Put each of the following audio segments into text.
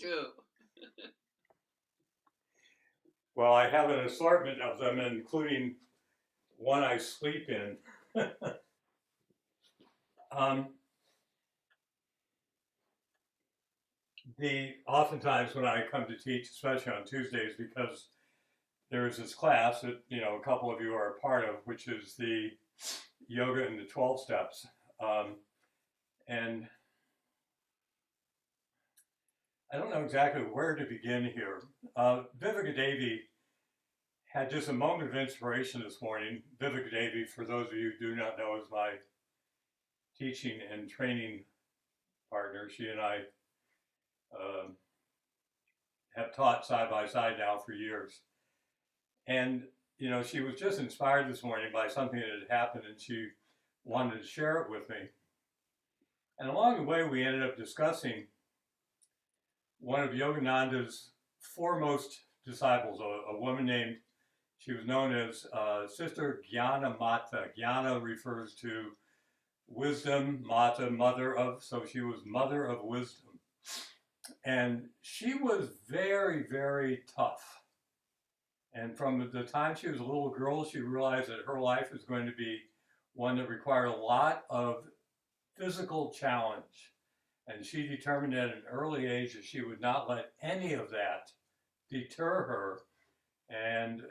True. Well, I have an assortment of them, including one I sleep in. um, Oftentimes when I come to teach, especially on Tuesdays, because there is this class that a couple of you are a part of, which is the yoga and the 12 steps, and I don't know exactly where to begin here. Viveka Devi had just a moment of inspiration this morning. Viveka Devi, for those of you who do not know, is my teaching and training partner. She and I um, have taught side by side now for years. And, she was just inspired this morning by something that had happened and she wanted to share it with me. And along the way, we ended up discussing one of Yogananda's foremost disciples, a woman named, she was known as Sister Jnana Mata. Jnana refers to wisdom, Mata, mother of, so she was mother of wisdom. And she was very, very tough. And from the time she was a little girl, she realized that her life was going to be one that required a lot of physical challenge. And she determined at an early age that she would not let any of that deter her. And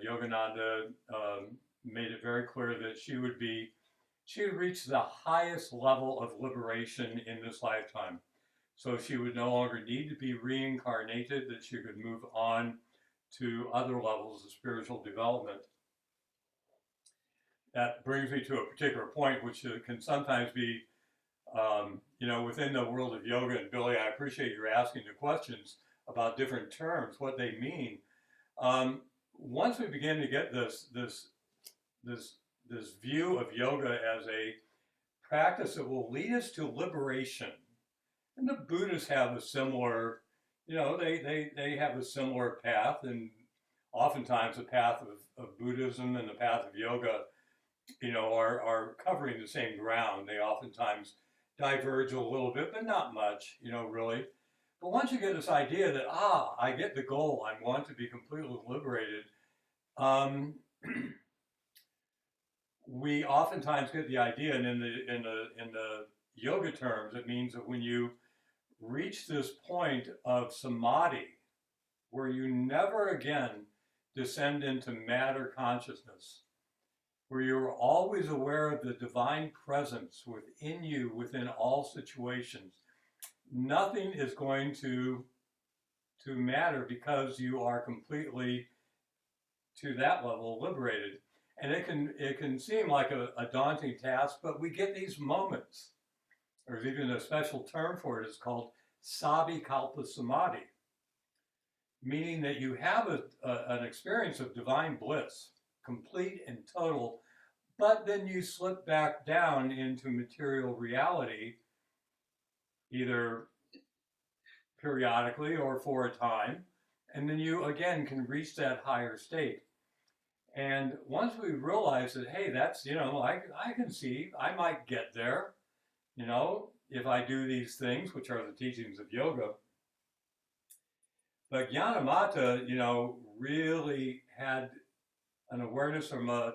Yogananda made it very clear that she would reach the highest level of liberation in this lifetime. So she would no longer need to be reincarnated, that she could move on to other levels of spiritual development. That brings me to a particular point, which can sometimes be, within the world of yoga. And Billy, I appreciate your asking the questions about different terms, what they mean. Once we begin to get this view of yoga as a practice that will lead us to liberation, and the Buddhists have a similar, they have a similar path, and oftentimes the path of Buddhism and the path of yoga, are covering the same ground. They oftentimes diverge a little bit, but not much, really. But once you get this idea that, I get the goal, I want to be completely liberated, we oftentimes get the idea, and in the yoga terms, it means that when you reach this point of samadhi, where you never again descend into matter consciousness, where you're always aware of the divine presence within you, within all situations, nothing is going to matter, because you are completely, to that level, liberated. And it can seem like a daunting task, but we get these moments. There's even a special term for it. It's called Sabikalpa Samadhi, meaning that you have an experience of divine bliss, complete and total, but then you slip back down into material reality, either periodically or for a time, and then you again can reach that higher state. And once we realize that, hey, that's, I can see, I might get there, if I do these things, which are the teachings of yoga. But Jnanamata, really had an awareness from a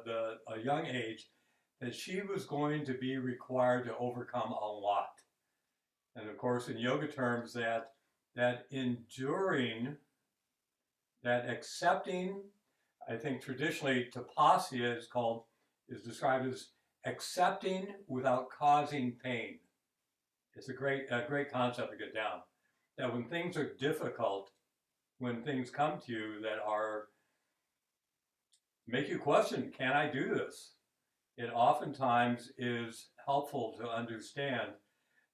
young age that she was going to be required to overcome a lot. And of course, in yoga terms, that enduring, that accepting, I think traditionally tapasya is described as accepting without causing pain. It's a great concept to get down. That when things are difficult, when things come to you that make you question, can I do this? It oftentimes is helpful to understand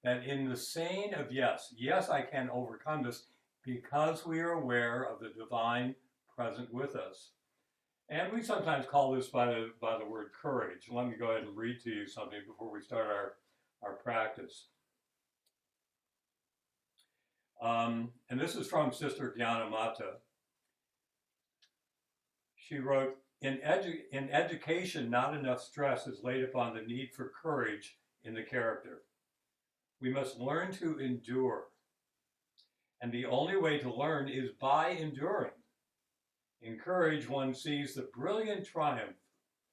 that in the saying of yes, I can overcome this, because we are aware of the divine present with us. And we sometimes call this by the word courage. Let me go ahead and read to you something before we start our practice. And this is from Sister Jnanamata. She wrote, in education, not enough stress is laid upon the need for courage in the character. We must learn to endure. And the only way to learn is by enduring. In courage, one sees the brilliant triumph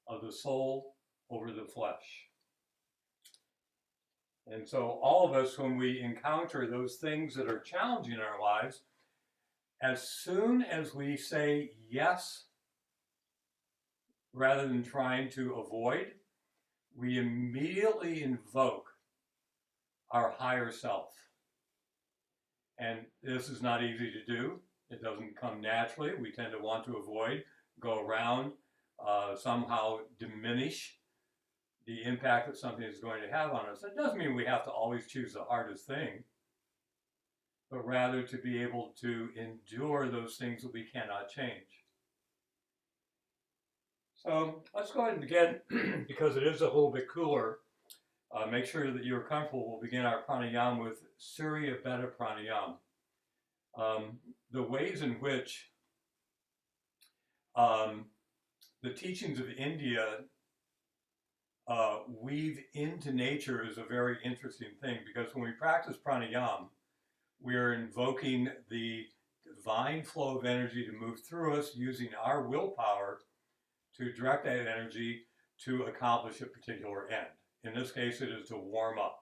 of the soul over the flesh. And so all of us, when we encounter those things that are challenging in our lives, as soon as we say yes, rather than trying to avoid, we immediately invoke our higher self. And this is not easy to do. It doesn't come naturally. We tend to want to avoid, go around, somehow diminish the impact that something is going to have on us. It doesn't mean we have to always choose the hardest thing, but rather to be able to endure those things that we cannot change. So let's go ahead and begin, because it is a little bit cooler. Make sure that you're comfortable. We'll begin our pranayama with Surya Beta Pranayama. The ways in which the teachings of India weave into nature is a very interesting thing, because when we practice pranayama, we're invoking the divine flow of energy to move through us using our willpower to direct that energy to accomplish a particular end. In this case, it is to warm up.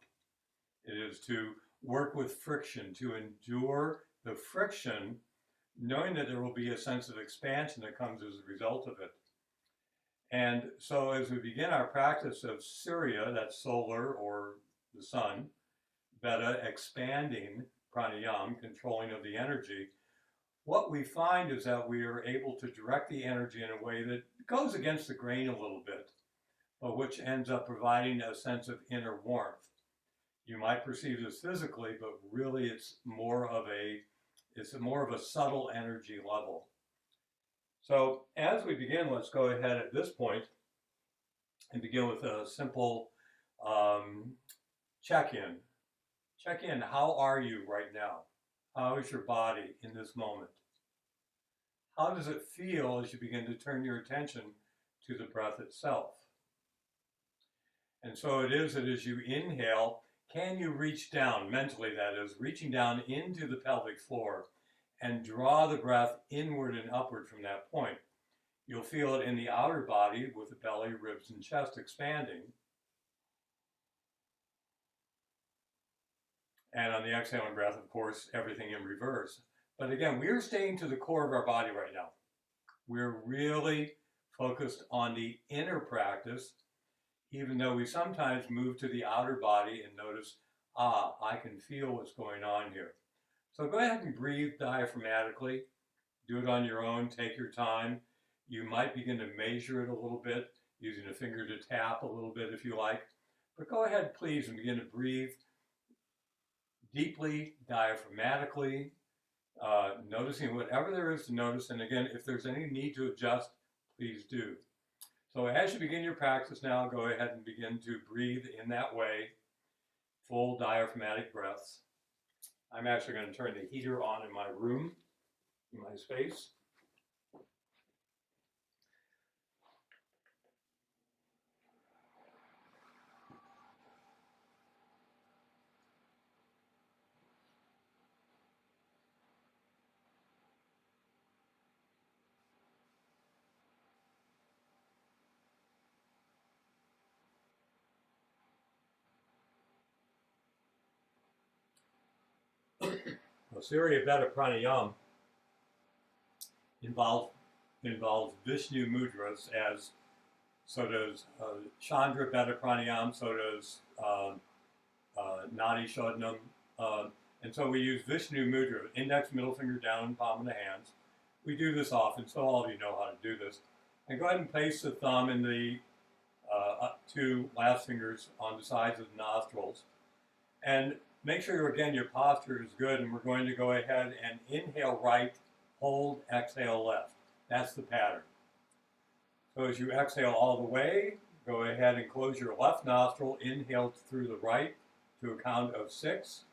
It is to work with friction, to endure the friction, knowing that there will be a sense of expansion that comes as a result of it. And so as we begin our practice of Surya, that's solar or the sun, Beta, expanding pranayama, controlling of the energy, what we find is that we are able to direct the energy in a way that goes against the grain a little bit, but which ends up providing a sense of inner warmth. You might perceive this physically, but really it's more of a subtle energy level. So as we begin, let's go ahead at this point and begin with a simple check-in. Check in, how are you right now? How is your body in this moment? How does it feel as you begin to turn your attention to the breath itself? And so it is that as you inhale, can you reach down, mentally that is, reaching down into the pelvic floor and draw the breath inward and upward from that point? You'll feel it in the outer body with the belly, ribs, and chest expanding. And on the exhaling breath, of course, everything in reverse. But again, we're staying to the core of our body right now. We're really focused on the inner practice, even though we sometimes move to the outer body and notice, I can feel what's going on here. So go ahead and breathe diaphragmatically. Do it on your own. Take your time. You might begin to measure it a little bit, using a finger to tap a little bit if you like. But go ahead, please, and begin to breathe deeply, diaphragmatically, noticing whatever there is to notice. And again, if there's any need to adjust, please do. So as you begin your practice now, go ahead and begin to breathe in that way, full diaphragmatic breaths. I'm actually going to turn the heater on in my room, in my space. Surya Beta Pranayama involves Vishnu mudras, as so does Chandra Beta Pranayama, so does Nadi Shodhanam. And so we use Vishnu mudra, index, middle finger down, palm of the hands. We do this often, so all of you know how to do this. And go ahead and place the thumb and the two last fingers on the sides of the nostrils. And make sure, again, your posture is good, and we're going to go ahead and inhale right, hold, exhale left. That's the pattern. So as you exhale all the way, go ahead and close your left nostril, inhale through the right to a count of 6.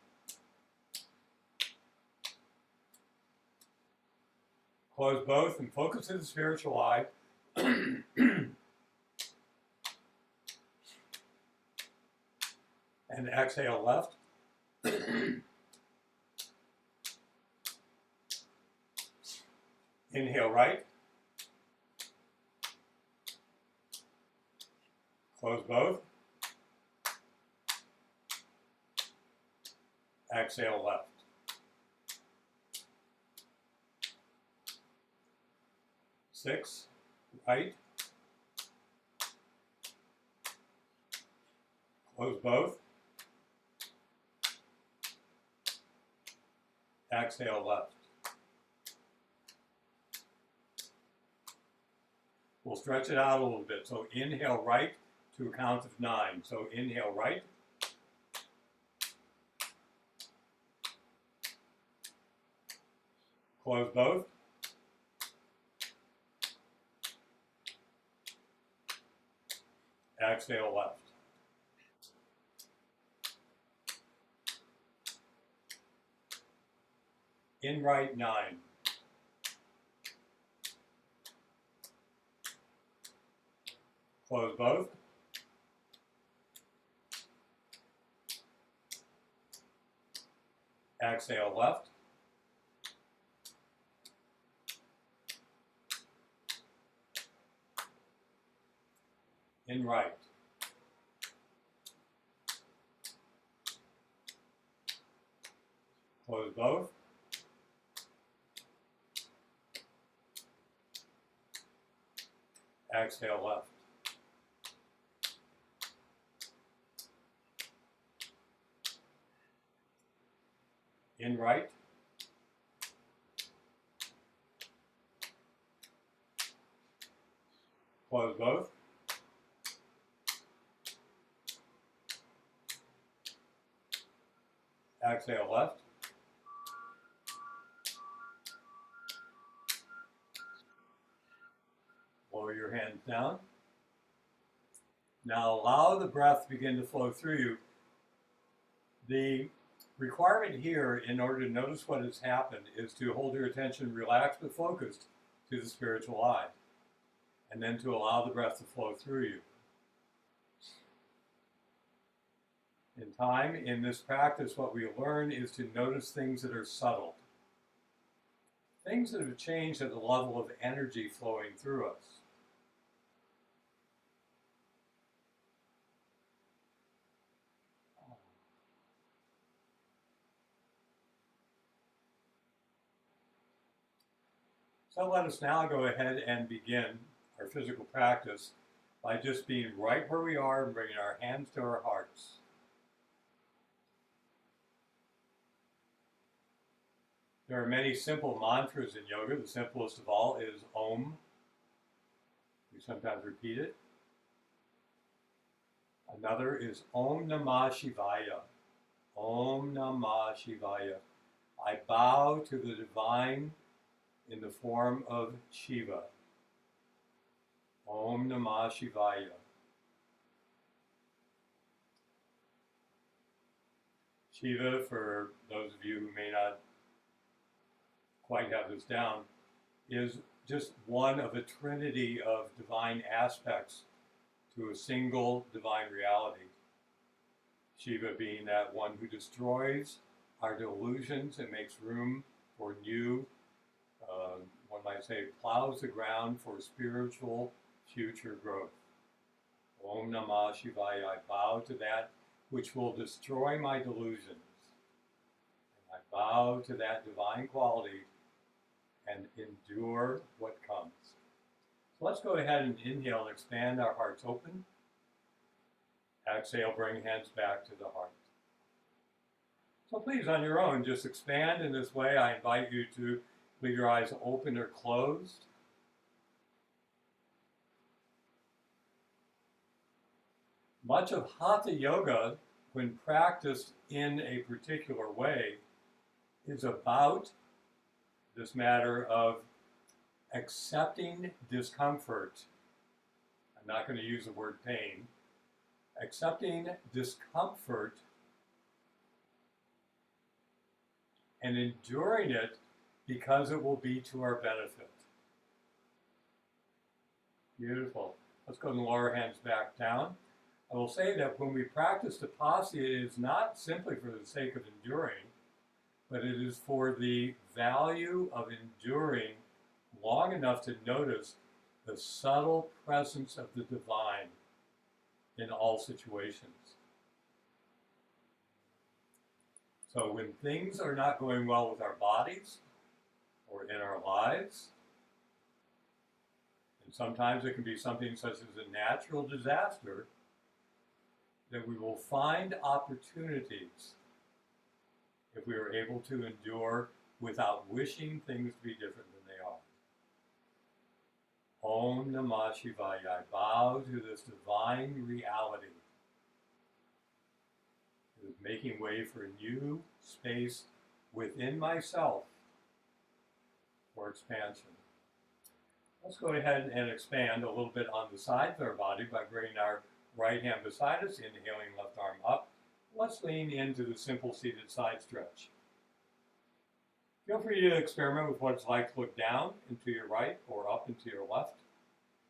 Close both and focus to the spiritual eye. And exhale left. Inhale right. Close both. Exhale left. Six, right. Close both. Exhale left. We'll stretch it out a little bit. So inhale right to a count of 9. So inhale right. Close both. Exhale left. In right 9. Close both. Exhale left. In right. Close both. Exhale left. In right. Close both. Exhale left. Lower your hands down. Now allow the breath to begin to flow through you. The requirement here, in order to notice what has happened, is to hold your attention relaxed but focused to the spiritual eye, and then to allow the breath to flow through you. In time, in this practice, what we learn is to notice things that are subtle, things that have changed at the level of energy flowing through us. So let us now go ahead and begin our physical practice by just being right where we are and bringing our hands to our hearts. There are many simple mantras in yoga. The simplest of all is Om. We sometimes repeat it. Another is Om Namah Shivaya. Om Namah Shivaya. I bow to the divine in the form of Shiva. Om Namah Shivaya. Shiva, for those of you who may not quite have this down, is just one of a trinity of divine aspects to a single divine reality. Shiva being that one who destroys our delusions and makes room for new, one might say, plows the ground for spiritual future growth. Om Namah Shivaya. I bow to that which will destroy my delusions. And I bow to that divine quality and endure what comes. So let's go ahead and inhale and expand our hearts open. Exhale, bring hands back to the heart. So please, on your own, just expand in this way. I invite you to leave your eyes open or closed. Much of Hatha Yoga, when practiced in a particular way, is about this matter of accepting discomfort. I'm not going to use the word pain. Accepting discomfort and enduring it because it will be to our benefit. Beautiful. Let's go and lower our hands back down. I will say that when we practice Tapasya, it is not simply for the sake of enduring, but it is for the value of enduring long enough to notice the subtle presence of the divine in all situations. So when things are not going well with our bodies or in our lives, and sometimes it can be something such as a natural disaster, that we will find opportunities if we are able to endure without wishing things to be different than they are. Om Namah Shivaya. I bow to this divine reality. It is making way for a new space within myself for expansion. Let's go ahead and expand a little bit on the sides of our body by bringing our right hand beside us, inhaling left arm up. Let's lean into the simple seated side stretch. Feel free to experiment with what it's like to look down into your right or up into your left.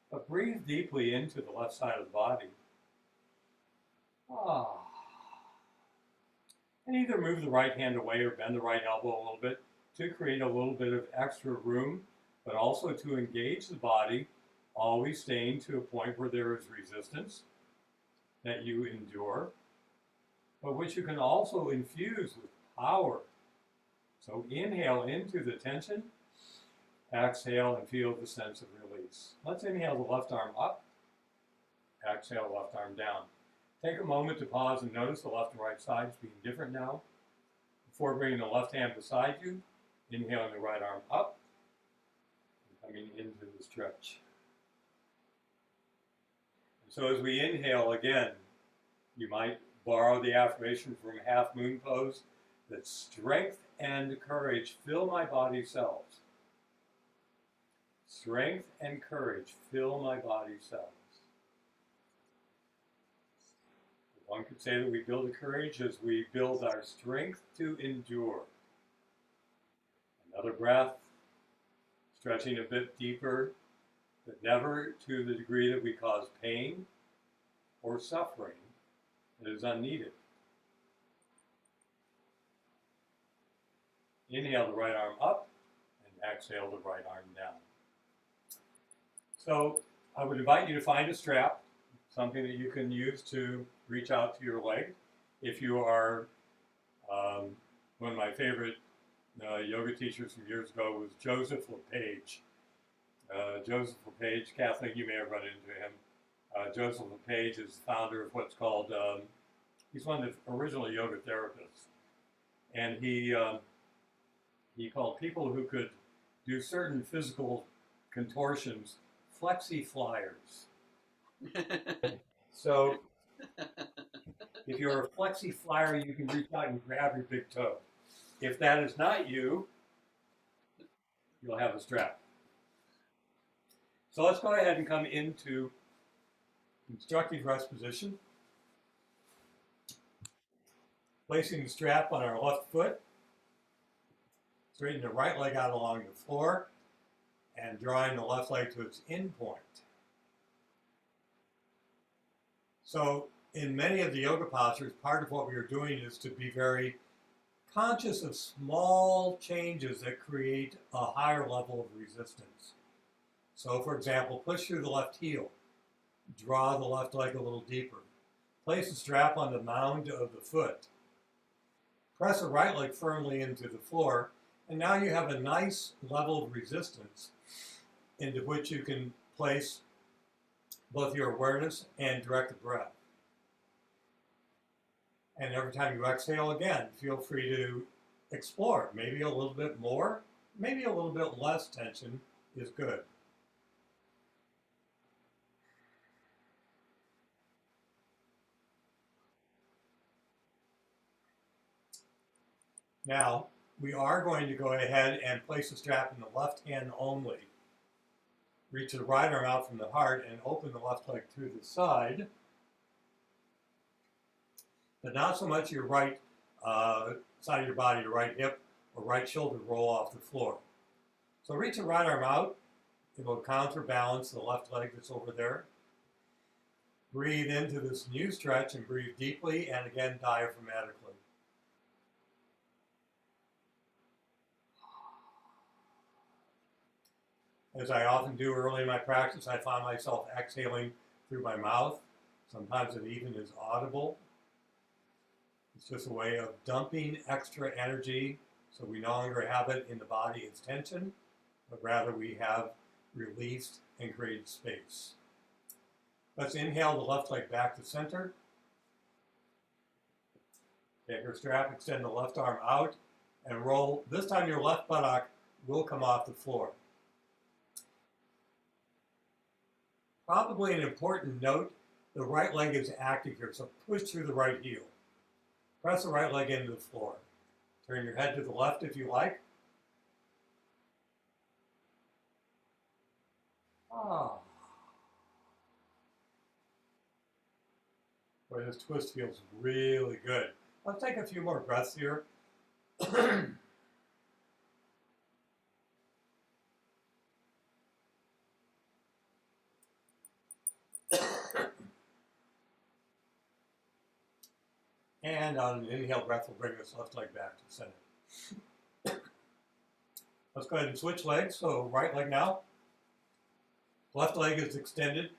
But breathe deeply into the left side of the body. And either move the right hand away or bend the right elbow a little bit to create a little bit of extra room, but also to engage the body, always staying to a point where there is resistance that you endure, but which you can also infuse with power. So inhale into the tension, exhale and feel the sense of release. Let's inhale the left arm up, exhale left arm down. Take a moment to pause and notice the left and right sides being different now. Before bringing the left hand beside you, inhaling the right arm up, and coming into the stretch. So as we inhale again, you might borrow the affirmation from Half Moon Pose that strength and courage fill my body cells. Strength and courage fill my body cells. One could say that we build courage as we build our strength to endure. Another breath, stretching a bit deeper, but never to the degree that we cause pain or suffering that is unneeded. Inhale the right arm up and exhale the right arm down. So I would invite you to find a strap, something that you can use to reach out to your leg. If you are, one of my favorite yoga teachers from years ago was Joseph LePage. Joseph LePage, Kathleen, you may have run into him. Joseph LePage is the founder of what's called, he's one of the original yoga therapists. And he called people who could do certain physical contortions flexi flyers. So if you're a flexi flyer, you can reach out and grab your big toe. If that is not you, you'll have a strap. So let's go ahead and come into constructive rest position. Placing the strap on our left foot, straighten the right leg out along the floor, and drawing the left leg to its end point. So in many of the yoga postures, part of what we are doing is to be very conscious of small changes that create a higher level of resistance. So for example, push through the left heel, draw the left leg a little deeper, place the strap on the mound of the foot, press the right leg firmly into the floor, and now you have a nice level of resistance into which you can place both your awareness and direct the breath. And every time you exhale again, feel free to explore. Maybe a little bit more, maybe a little bit less tension is good. Now, we are going to go ahead and place the strap in the left hand only. Reach the right arm out from the heart and open the left leg to the side. But not so much your right side of your body, your right hip or right shoulder roll off the floor. So reach the right arm out. It will counterbalance the left leg that's over there. Breathe into this new stretch and breathe deeply and again diaphragmatically. As I often do early in my practice, I find myself exhaling through my mouth. Sometimes it even is audible. It's just a way of dumping extra energy so we no longer have it in the body as tension, but rather we have released and created space. Let's inhale the left leg back to center. Take your strap, extend the left arm out, and roll. This time your left buttock will come off the floor. Probably an important note, the right leg is active here, so push through the right heel. Press the right leg into the floor. Turn your head to the left if you like. Ah. Boy, this twist feels really good. Let's take a few more breaths here. And on an inhale breath, we'll bring this left leg back to the center. Let's go ahead and switch legs. So right leg now. Left leg is extended.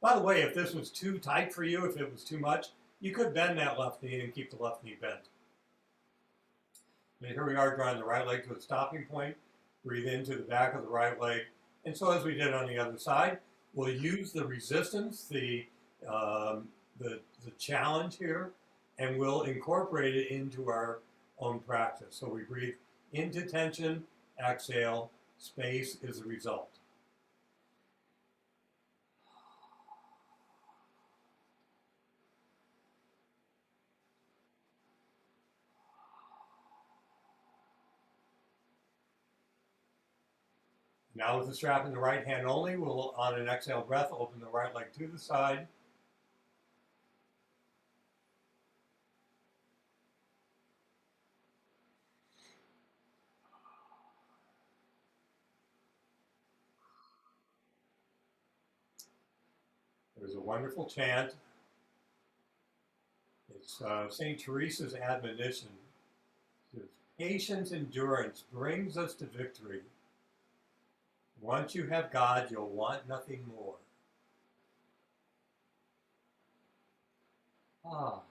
By the way, if this was too tight for you, if it was too much, you could bend that left knee and keep the left knee bent. And here we are drawing the right leg to a stopping point. Breathe into the back of the right leg. And so as we did on the other side, we'll use the resistance, the challenge here, and we'll incorporate it into our own practice. So we breathe into tension, exhale, space is the result. Now with the strap in the right hand only, we'll, on an exhale breath, open the right leg to the side. There's a wonderful chant. It's St. Teresa's admonition. It says, "Patient endurance brings us to victory. Once you have God, you'll want nothing more." Ah.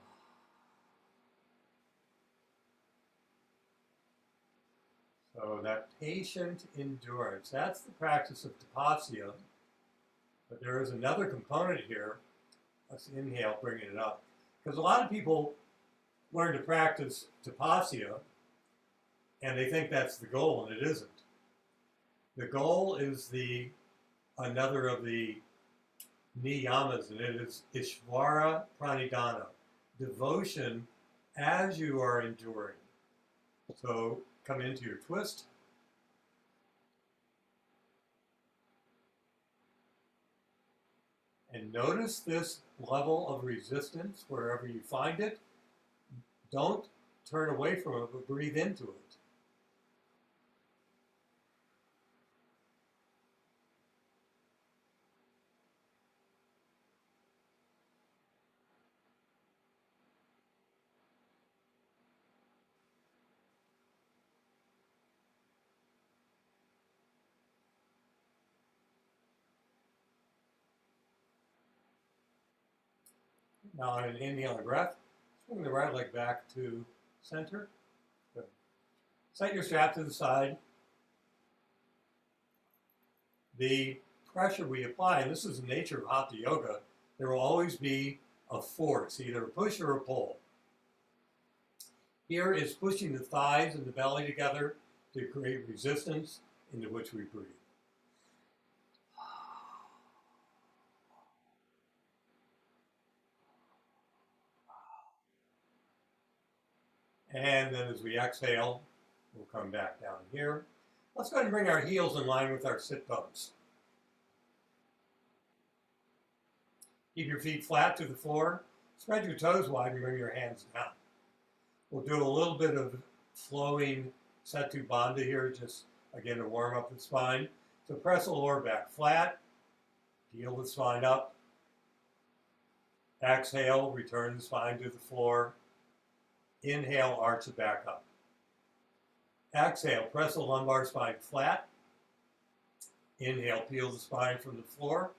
So that patient endurance, that's the practice of tapasya. But there is another component here. Let's inhale, bringing it up. Because a lot of people learn to practice tapasya, and they think that's the goal, and it isn't. The goal is another of the niyamas, and it is Ishvara Pranidhana, devotion as you are enduring. So come into your twist. And notice this level of resistance wherever you find it. Don't turn away from it, but breathe into it. Now on an inhale and breath, swing the right leg back to center. Good. Set your strap to the side. The pressure we apply, and this is the nature of Hatha Yoga, there will always be a force, either a push or a pull. Here is pushing the thighs and the belly together to create resistance into which we breathe. And then as we exhale, we'll come back down here. Let's go ahead and bring our heels in line with our sit bones. Keep your feet flat to the floor. Spread your toes wide and bring your hands down. We'll do a little bit of flowing Setu Bandha here, just again to warm up the spine. So press the lower back flat, heel the spine up. Exhale, return the spine to the floor. Inhale, arch it back up. Exhale, press the lumbar spine flat. Inhale, peel the spine from the floor.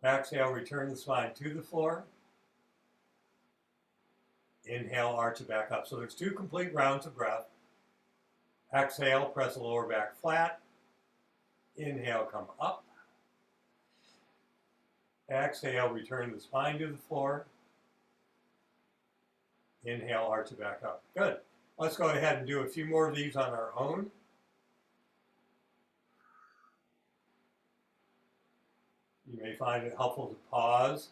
Exhale, return the spine to the floor. Inhale, arch it back up. So there's 2 complete rounds of breath. Exhale, press the lower back flat. Inhale, come up. Exhale, return the spine to the floor. Inhale, arch it back up. Good. Let's go ahead and do a few more of these on our own. You may find it helpful to pause.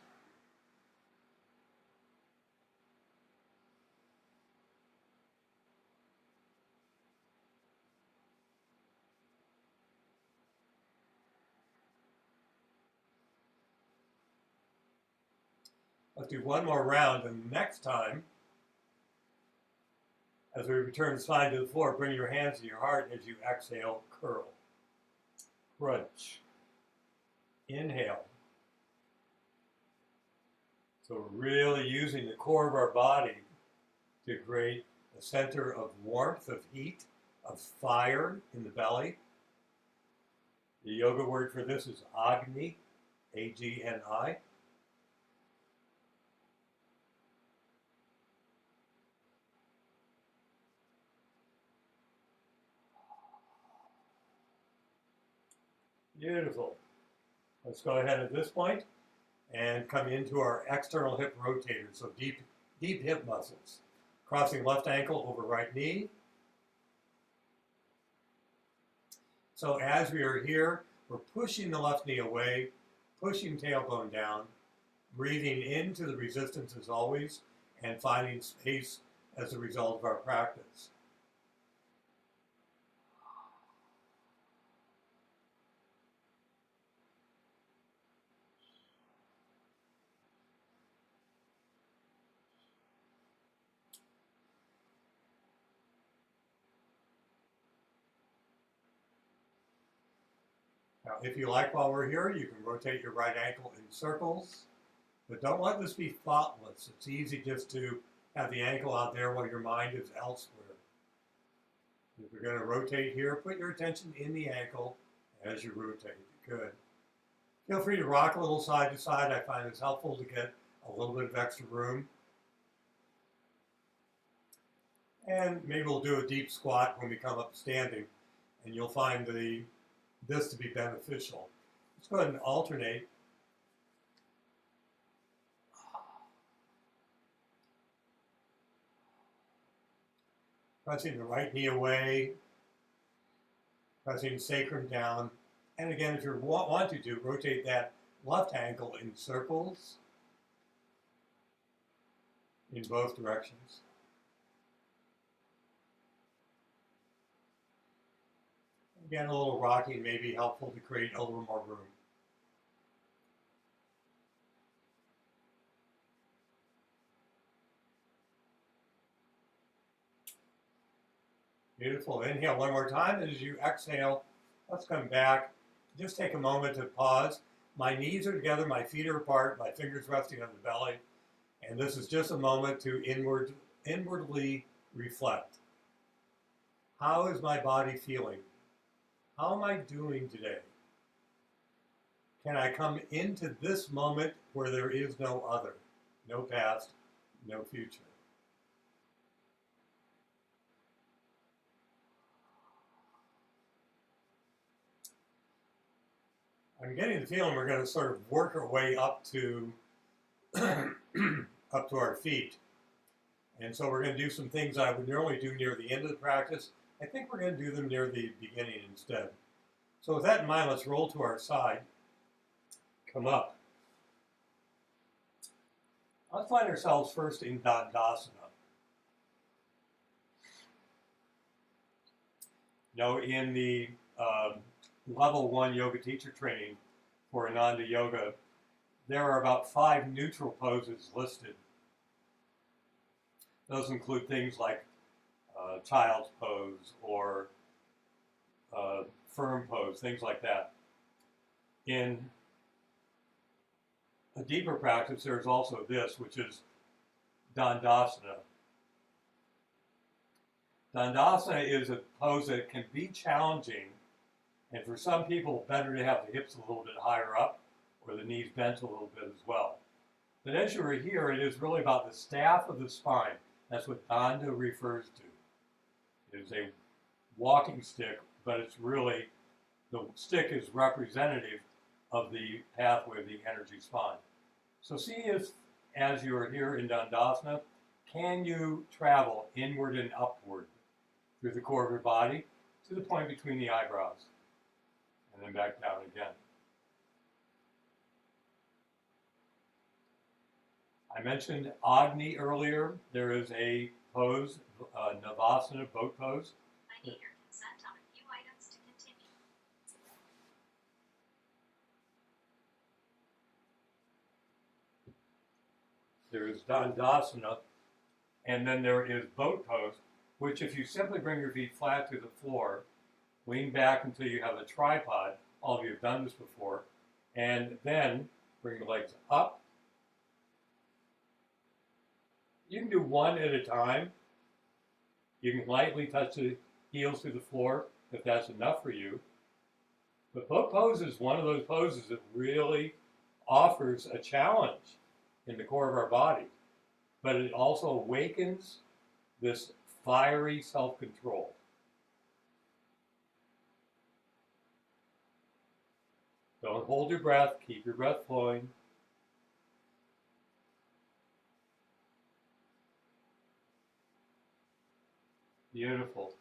Let's do one more round, and next time, as we return the spine to the floor, bring your hands to your heart as you exhale, curl. Crunch. Inhale. So we're really using the core of our body to create a center of warmth, of heat, of fire in the belly. The yoga word for this is Agni, A-G-N-I. Beautiful. Let's go ahead at this point and come into our external hip rotator. So deep hip muscles. Crossing left ankle over right knee. So as we are here, we're pushing the left knee away, pushing tailbone down, breathing into the resistance as always, and finding space as a result of our practice. Now, if you like while we're here, you can rotate your right ankle in circles, but don't let this be thoughtless. It's easy just to have the ankle out there while your mind is elsewhere. If you're going to rotate here, put your attention in the ankle as you rotate. Good. Feel free to rock a little side to side. I find it's helpful to get a little bit of extra room. And maybe we'll do a deep squat when we come up standing, and you'll find this to be beneficial. Let's go ahead and alternate. Pressing the right knee away, pressing the sacrum down. And again, if you want to rotate that left ankle in circles in both directions. Again, a little rocking may be helpful to create a little more room. Beautiful. Inhale one more time. And as you exhale, let's come back. Just take a moment to pause. My knees are together, my feet are apart, my fingers resting on the belly. And this is just a moment to inwardly reflect. How is my body feeling? How am I doing today? Can I come into this moment where there is no other, no past, no future? I'm getting the feeling we're going to sort of work our way up to up to our feet. And so we're going to do some things I would normally do near the end of the practice. I think we're going to do them near the beginning instead. So with that in mind, let's roll to our side. Come up. Let's find ourselves first in Dandasana. Now, in the level 1 yoga teacher training for Ananda Yoga, there are about 5 neutral poses listed. Those include things like child's pose or firm pose, things like that. In a deeper practice, there's also this, which is Dandasana. Dandasana is a pose that can be challenging, and for some people, better to have the hips a little bit higher up or the knees bent a little bit as well. But as you were here, it is really about the staff of the spine. That's what Danda refers to. It is a walking stick, but it's really, the stick is representative of the pathway of the energy spine. So see if, as you are here in Dandasana, can you travel inward and upward through the core of your body to the point between the eyebrows, and then back down again. I mentioned Agni earlier. There is a pose, Navasana, boat pose. I need your consent on a few items to continue. There is Dandasana, and then there is boat pose, which if you simply bring your feet flat to the floor, lean back until you have a tripod, all of you have done this before, and then bring the legs up. You can do one at a time. You can lightly touch the heels to the floor if that's enough for you. But boat pose is one of those poses that really offers a challenge in the core of our body. But it also awakens this fiery self-control. Don't hold your breath. Keep your breath flowing. Beautiful.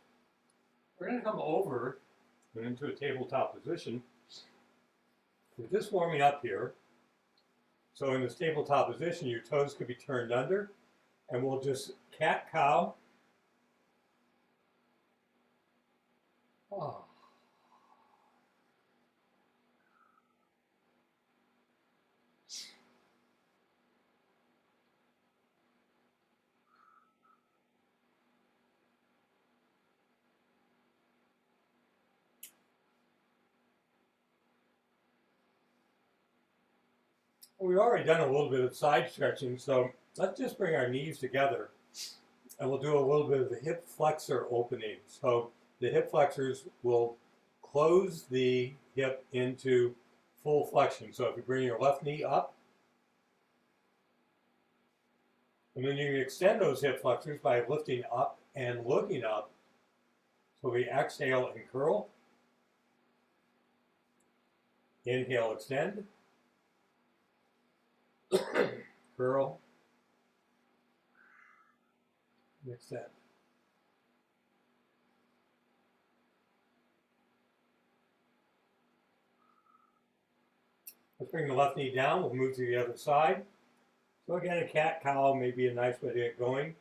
We're going to come over and into a tabletop position. We're just warming up here. So in this tabletop position, your toes could be turned under, and we'll just cat-cow. Oh. We've already done a little bit of side stretching, so let's just bring our knees together and we'll do a little bit of the hip flexor opening. So the hip flexors will close the hip into full flexion. So if you bring your left knee up, and then you can extend those hip flexors by lifting up and looking up. So we exhale and curl. Inhale, extend. Curl, and extend. Let's bring the left knee down. We'll move to the other side. So again, a cat-cow may be a nice way to get going.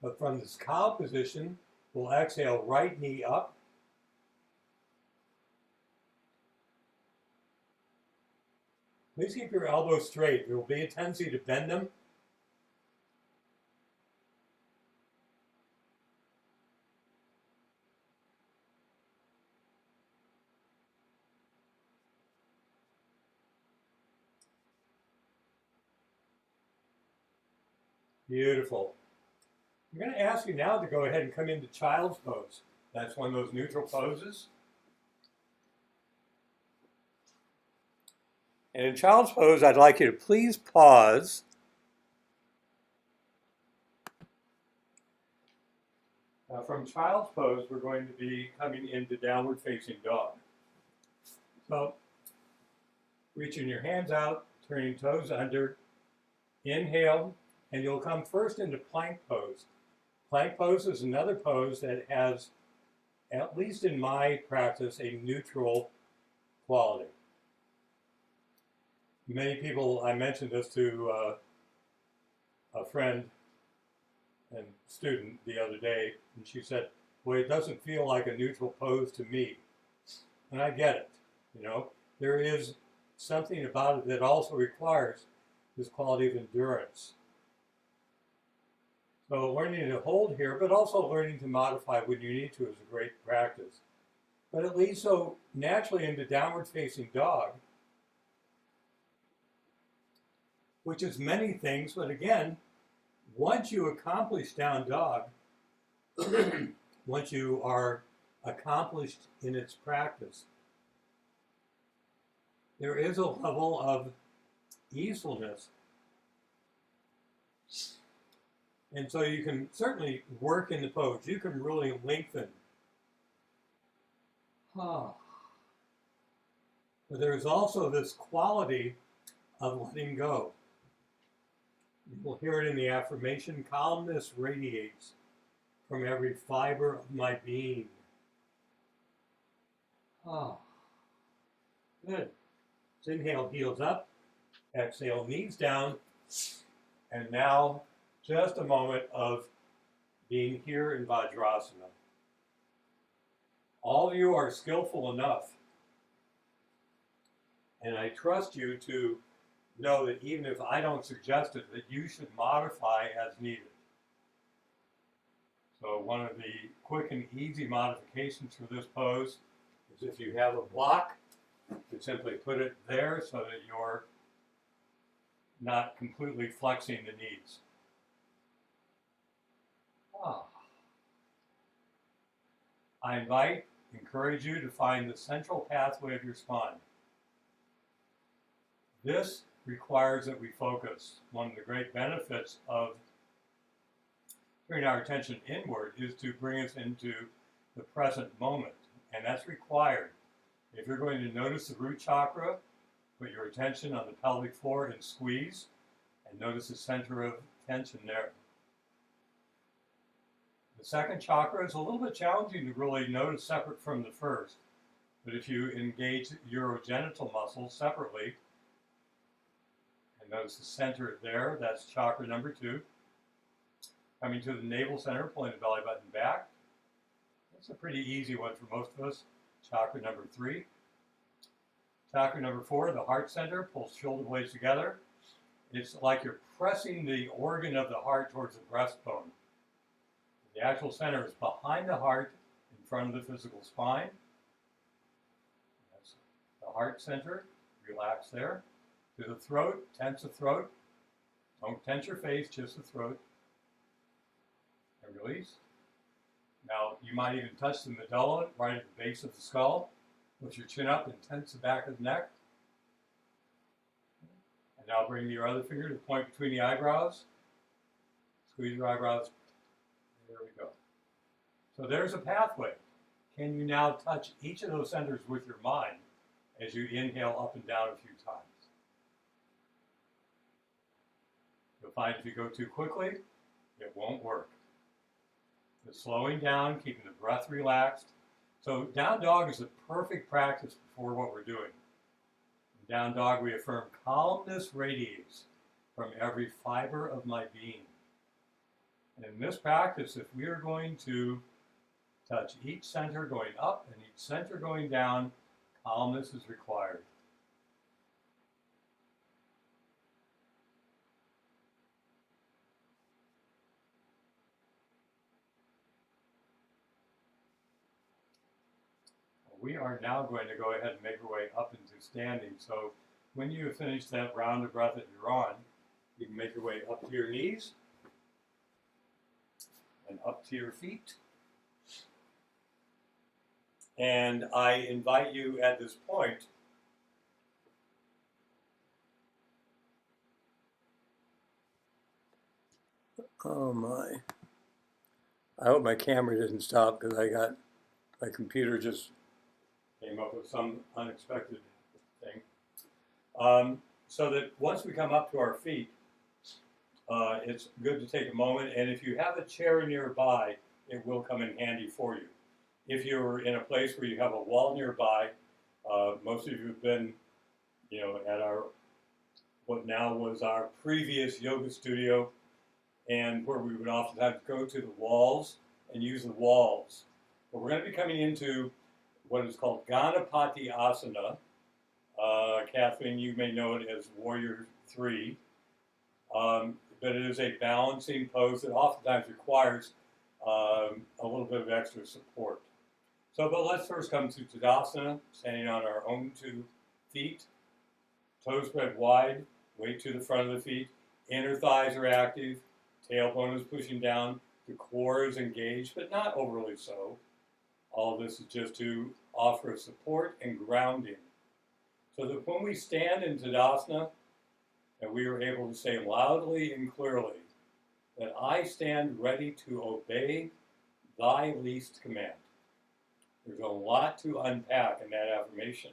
But from this cow position, we'll exhale, right knee up. Please keep your elbows straight. There will be a tendency to bend them. Beautiful. I'm going to ask you now to go ahead and come into child's pose. That's one of those neutral poses. And in child's pose, I'd like you to please pause. Now from child's pose, we're going to be coming into downward facing dog. So, reaching your hands out, turning toes under, inhale, and you'll come first into plank pose. Plank pose is another pose that has, at least in my practice, a neutral quality. Many people, I mentioned this to a friend and student the other day, and she said, well, it doesn't feel like a neutral pose to me. And I get it, you know. There is something about it that also requires this quality of endurance. So learning to hold here, but also learning to modify when you need to is a great practice. But it leads so naturally into downward facing dog, which is many things, but again, once you accomplish down dog, once you are accomplished in its practice, there is a level of easefulness. And so you can certainly work in the pose. You can really lengthen. But there's also this quality of letting go. You will hear it in the affirmation, calmness radiates from every fiber of my being. Good. So inhale, heels up. Exhale, knees down. And now, just a moment of being here in Vajrasana. All of you are skillful enough, and I trust you to know that even if I don't suggest it, that you should modify as needed. So one of the quick and easy modifications for this pose is if you have a block, you simply put it there so that you're not completely flexing the knees. I encourage you to find the central pathway of your spine. This requires that we focus. One of the great benefits of turning our attention inward is to bring us into the present moment, and that's required. If you're going to notice the root chakra, put your attention on the pelvic floor and squeeze, and notice the center of tension there. The second chakra is a little bit challenging to really notice separate from the first, but if you engage urogenital muscles separately, and notice the center there, that's chakra number 2. Coming to the navel center, pulling the belly button back. That's a pretty easy one for most of us. Chakra number 3. Chakra number 4, the heart center, pulls shoulder blades together. It's like you're pressing the organ of the heart towards the breastbone. The actual center is behind the heart, in front of the physical spine. That's the heart center. Relax there. To the throat, tense the throat. Don't tense your face, just the throat. And release. Now, you might even touch the medulla right at the base of the skull. Put your chin up and tense the back of the neck. And now bring your other finger to the point between the eyebrows. Squeeze your eyebrows. There we go. So there's a pathway. Can you now touch each of those centers with your mind as you inhale up and down a few times? You'll find if you go too quickly, it won't work. The slowing down, keeping the breath relaxed. So down dog is a perfect practice before what we're doing. In down dog, we affirm calmness radiates from every fiber of my being. And in this practice, if we are going to touch each center going up and each center going down, calmness is required. We are now going to go ahead and make our way up into standing. So when you have finished that round of breath that you're on, you can make your way up to your knees and up to your feet. And I invite you at this point oh my. I hope my camera didn't stop because my computer just came up with some unexpected thing. So that once we come up to our feet, it's good to take a moment, and if you have a chair nearby, it will come in handy for you. If you're in a place where you have a wall nearby, most of you have been, at what now was our previous yoga studio, and where we would oftentimes go to the walls and use the walls. But we're going to be coming into what is called Ganapati Asana. Kathleen, you may know it as Warrior 3. But it is a balancing pose that oftentimes requires a little bit of extra support. But let's first come to Tadasana, standing on our own 2 feet. Toes spread wide, weight to the front of the feet. Inner thighs are active, tailbone is pushing down, The core is engaged, but not overly so. All of this is just to offer support and grounding, so that when we stand in Tadasana, that we are able to say loudly and clearly that I stand ready to obey thy least command. There's a lot to unpack in that affirmation.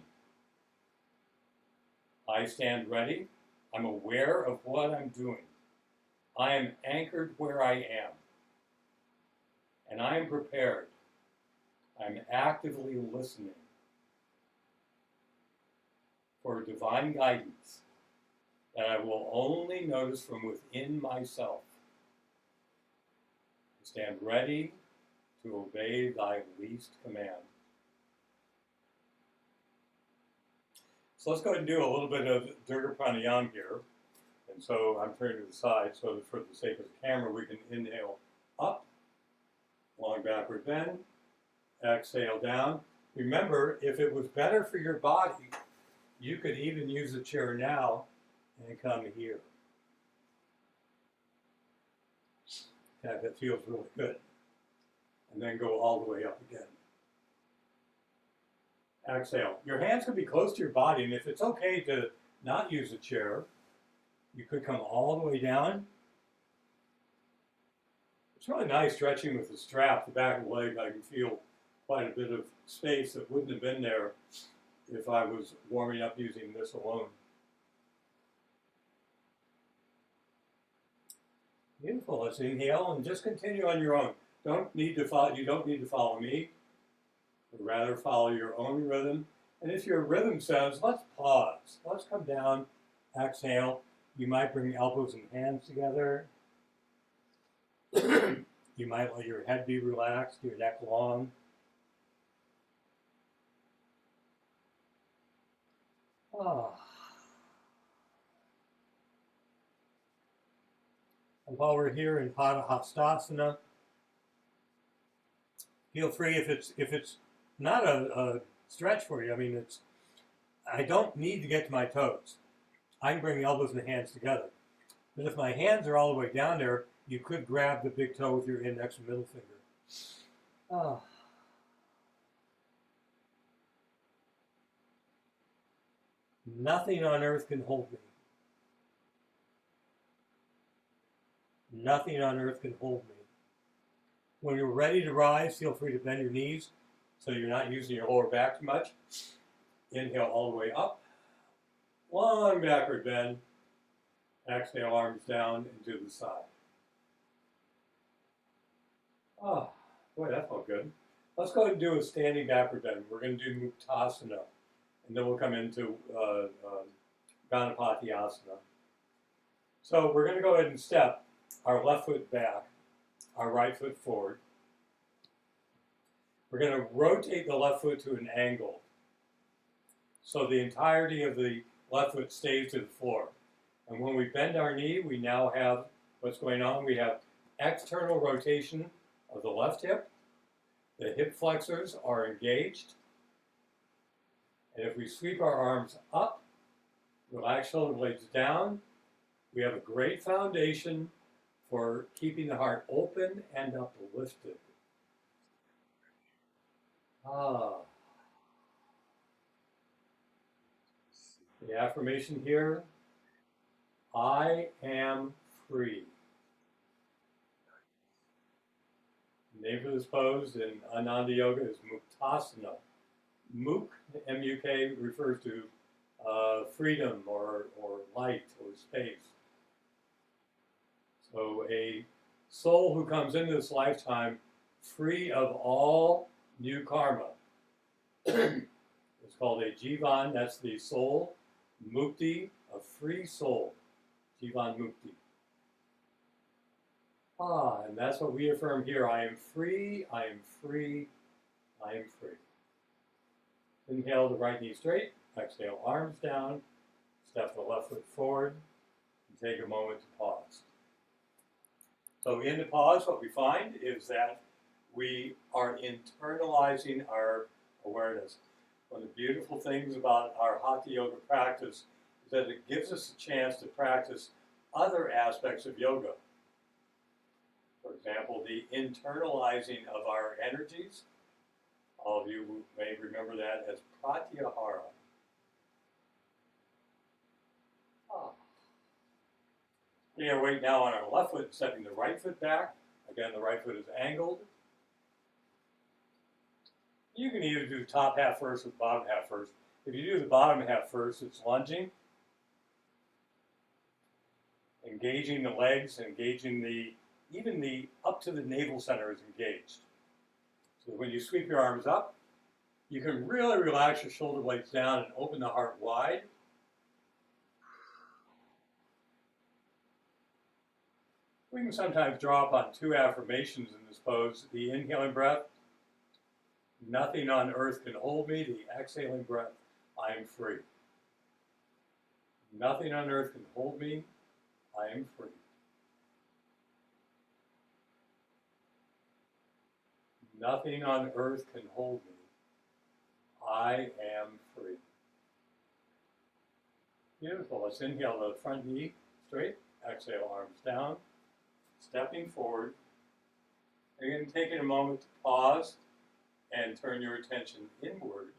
I stand ready. I'm aware of what I'm doing. I am anchored where I am. And I am prepared. I'm actively listening for divine guidance that I will only notice from within myself. I stand ready to obey thy least command. So let's go ahead and do a little bit of Dirga Pranayama here. And so I'm turning to the side so that for the sake of the camera, we can inhale up, long backward bend, exhale down. Remember, if it was better for your body, you could even use a chair now and come here. In fact, that feels really good. And then go all the way up again. Exhale. Your hands could be close to your body, and if it's okay to not use a chair, you could come all the way down. It's really nice stretching with the strap, the back of the leg. I can feel quite a bit of space that wouldn't have been there if I was warming up using this alone. Beautiful. Let's inhale and just continue on your own. You don't need to follow me. Rather follow your own rhythm. And if your rhythm says, let's pause, let's come down, exhale. You might bring elbows and hands together. You might let your head be relaxed, your neck long. And while we're here in Padahastasana, feel free if it's not a stretch for you. I mean, I don't need to get to my toes. I can bring the elbows and the hands together. But if my hands are all the way down there, you could grab the big toe with your index and middle finger. Nothing on earth can hold me. Nothing on earth can hold me. When you're ready to rise, feel free to bend your knees so you're not using your lower back too much. Inhale all the way up. Long backward bend. Exhale, arms down and to the side. Oh, boy, that felt good. Let's go ahead and do a standing backward bend. We're going to do Muktasana, and then we'll come into Ganapati Asana. So we're going to go ahead and step our left foot back, our right foot forward. We're going to rotate the left foot to an angle, so the entirety of the left foot stays to the floor. And when we bend our knee, we now have what's going on. We have external rotation of the left hip. The hip flexors are engaged. And if we sweep our arms up, relax shoulder blades down, we have a great foundation for keeping the heart open and uplifted. The affirmation here, I am free. The name for this pose in Ananda Yoga is Muktasana. Muk, M-U-K, refers to freedom or light or space. So a soul who comes into this lifetime free of all new karma. It's called a jivan, that's the soul. Mukti, a free soul. Jivan Mukti. And that's what we affirm here. I am free, I am free, I am free. Inhale the right knee straight. Exhale, arms down. Step the left foot forward. And take a moment to pause. So in the pause, what we find is that we are internalizing our awareness. One of the beautiful things about our Hatha Yoga practice is that it gives us a chance to practice other aspects of yoga. For example, the internalizing of our energies. All of you may remember that as pratyahara. Putting our weight now on our left foot and stepping the right foot back. Again, the right foot is angled. You can either do the top half first or the bottom half first. If you do the bottom half first, it's lunging, engaging the legs, engaging even the up to the navel center is engaged. So when you sweep your arms up, you can really relax your shoulder blades down and open the heart wide. We can sometimes draw upon two affirmations in this pose. The inhaling breath, nothing on earth can hold me. The exhaling breath, I am free. Nothing on earth can hold me. I am free. Nothing on earth can hold me. I am free. Beautiful. Let's inhale the front knee straight. Exhale, arms down. Stepping forward. Again, taking a moment to pause and turn your attention inward.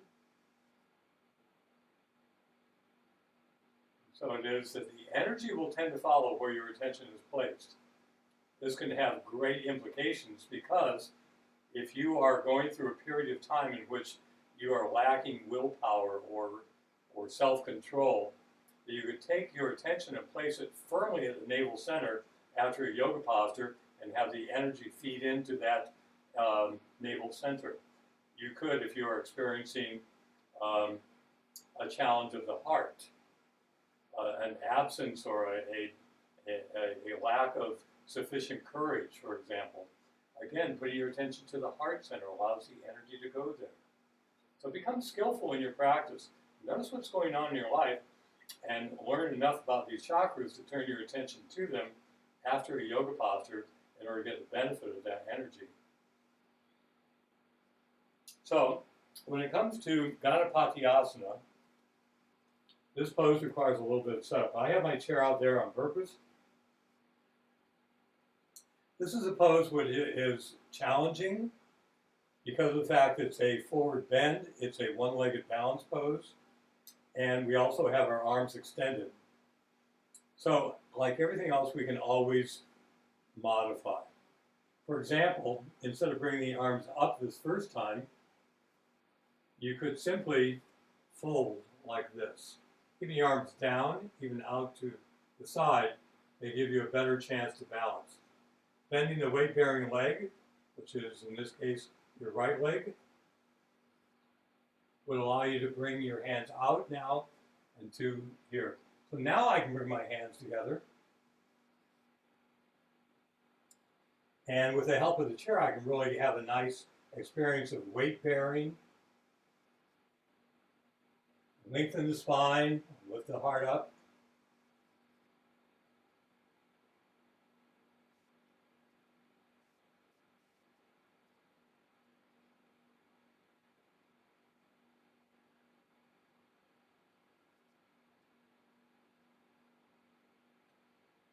So it is that the energy will tend to follow where your attention is placed. This can have great implications because if you are going through a period of time in which you are lacking willpower or self-control, that you could take your attention and place it firmly at the navel center after a yoga posture and have the energy feed into that navel center. You could, if you are experiencing a challenge of the heart, an absence or a lack of sufficient courage, for example. Again, putting your attention to the heart center allows the energy to go there. So become skillful in your practice. Notice what's going on in your life and learn enough about these chakras to turn your attention to them after a yoga posture in order to get the benefit of that energy. So, when it comes to Ganapatyasana, this pose requires a little bit of setup. I have my chair out there on purpose. This is a pose which is challenging because of the fact that it's a forward bend. It's a one-legged balance pose. And we also have our arms extended. So, like everything else, we can always modify. For example, instead of bringing the arms up this first time, you could simply fold like this. Keeping the arms down, even out to the side, they give you a better chance to balance. Bending the weight-bearing leg, which is in this case your right leg, would allow you to bring your hands out now and to here. So now I can bring my hands together. And with the help of the chair, I can really have a nice experience of weight bearing. Lengthen the spine, lift the heart up.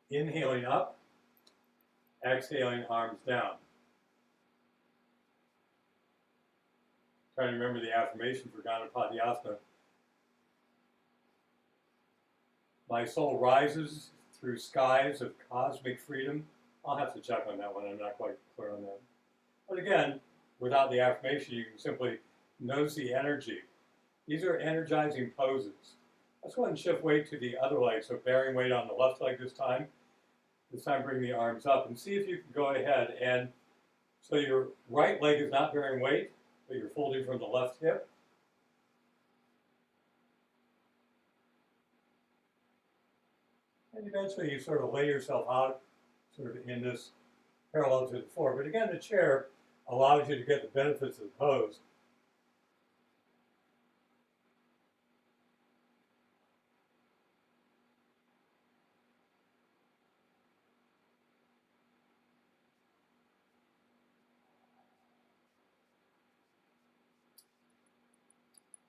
Inhaling up, exhaling arms down. Try to remember the affirmation for Ganapatyasana. My soul rises through skies of cosmic freedom. I'll have to check on that one. I'm not quite clear on that. But again, without the affirmation, you can simply notice the energy. These are energizing poses. Let's go ahead and shift weight to the other leg. So bearing weight on the left leg this time. This time bring the arms up and see if you can go ahead and, so your right leg is not bearing weight, but you're folding from the left hip. And eventually you sort of lay yourself out sort of in this parallel to the floor. But again, the chair allows you to get the benefits of the pose.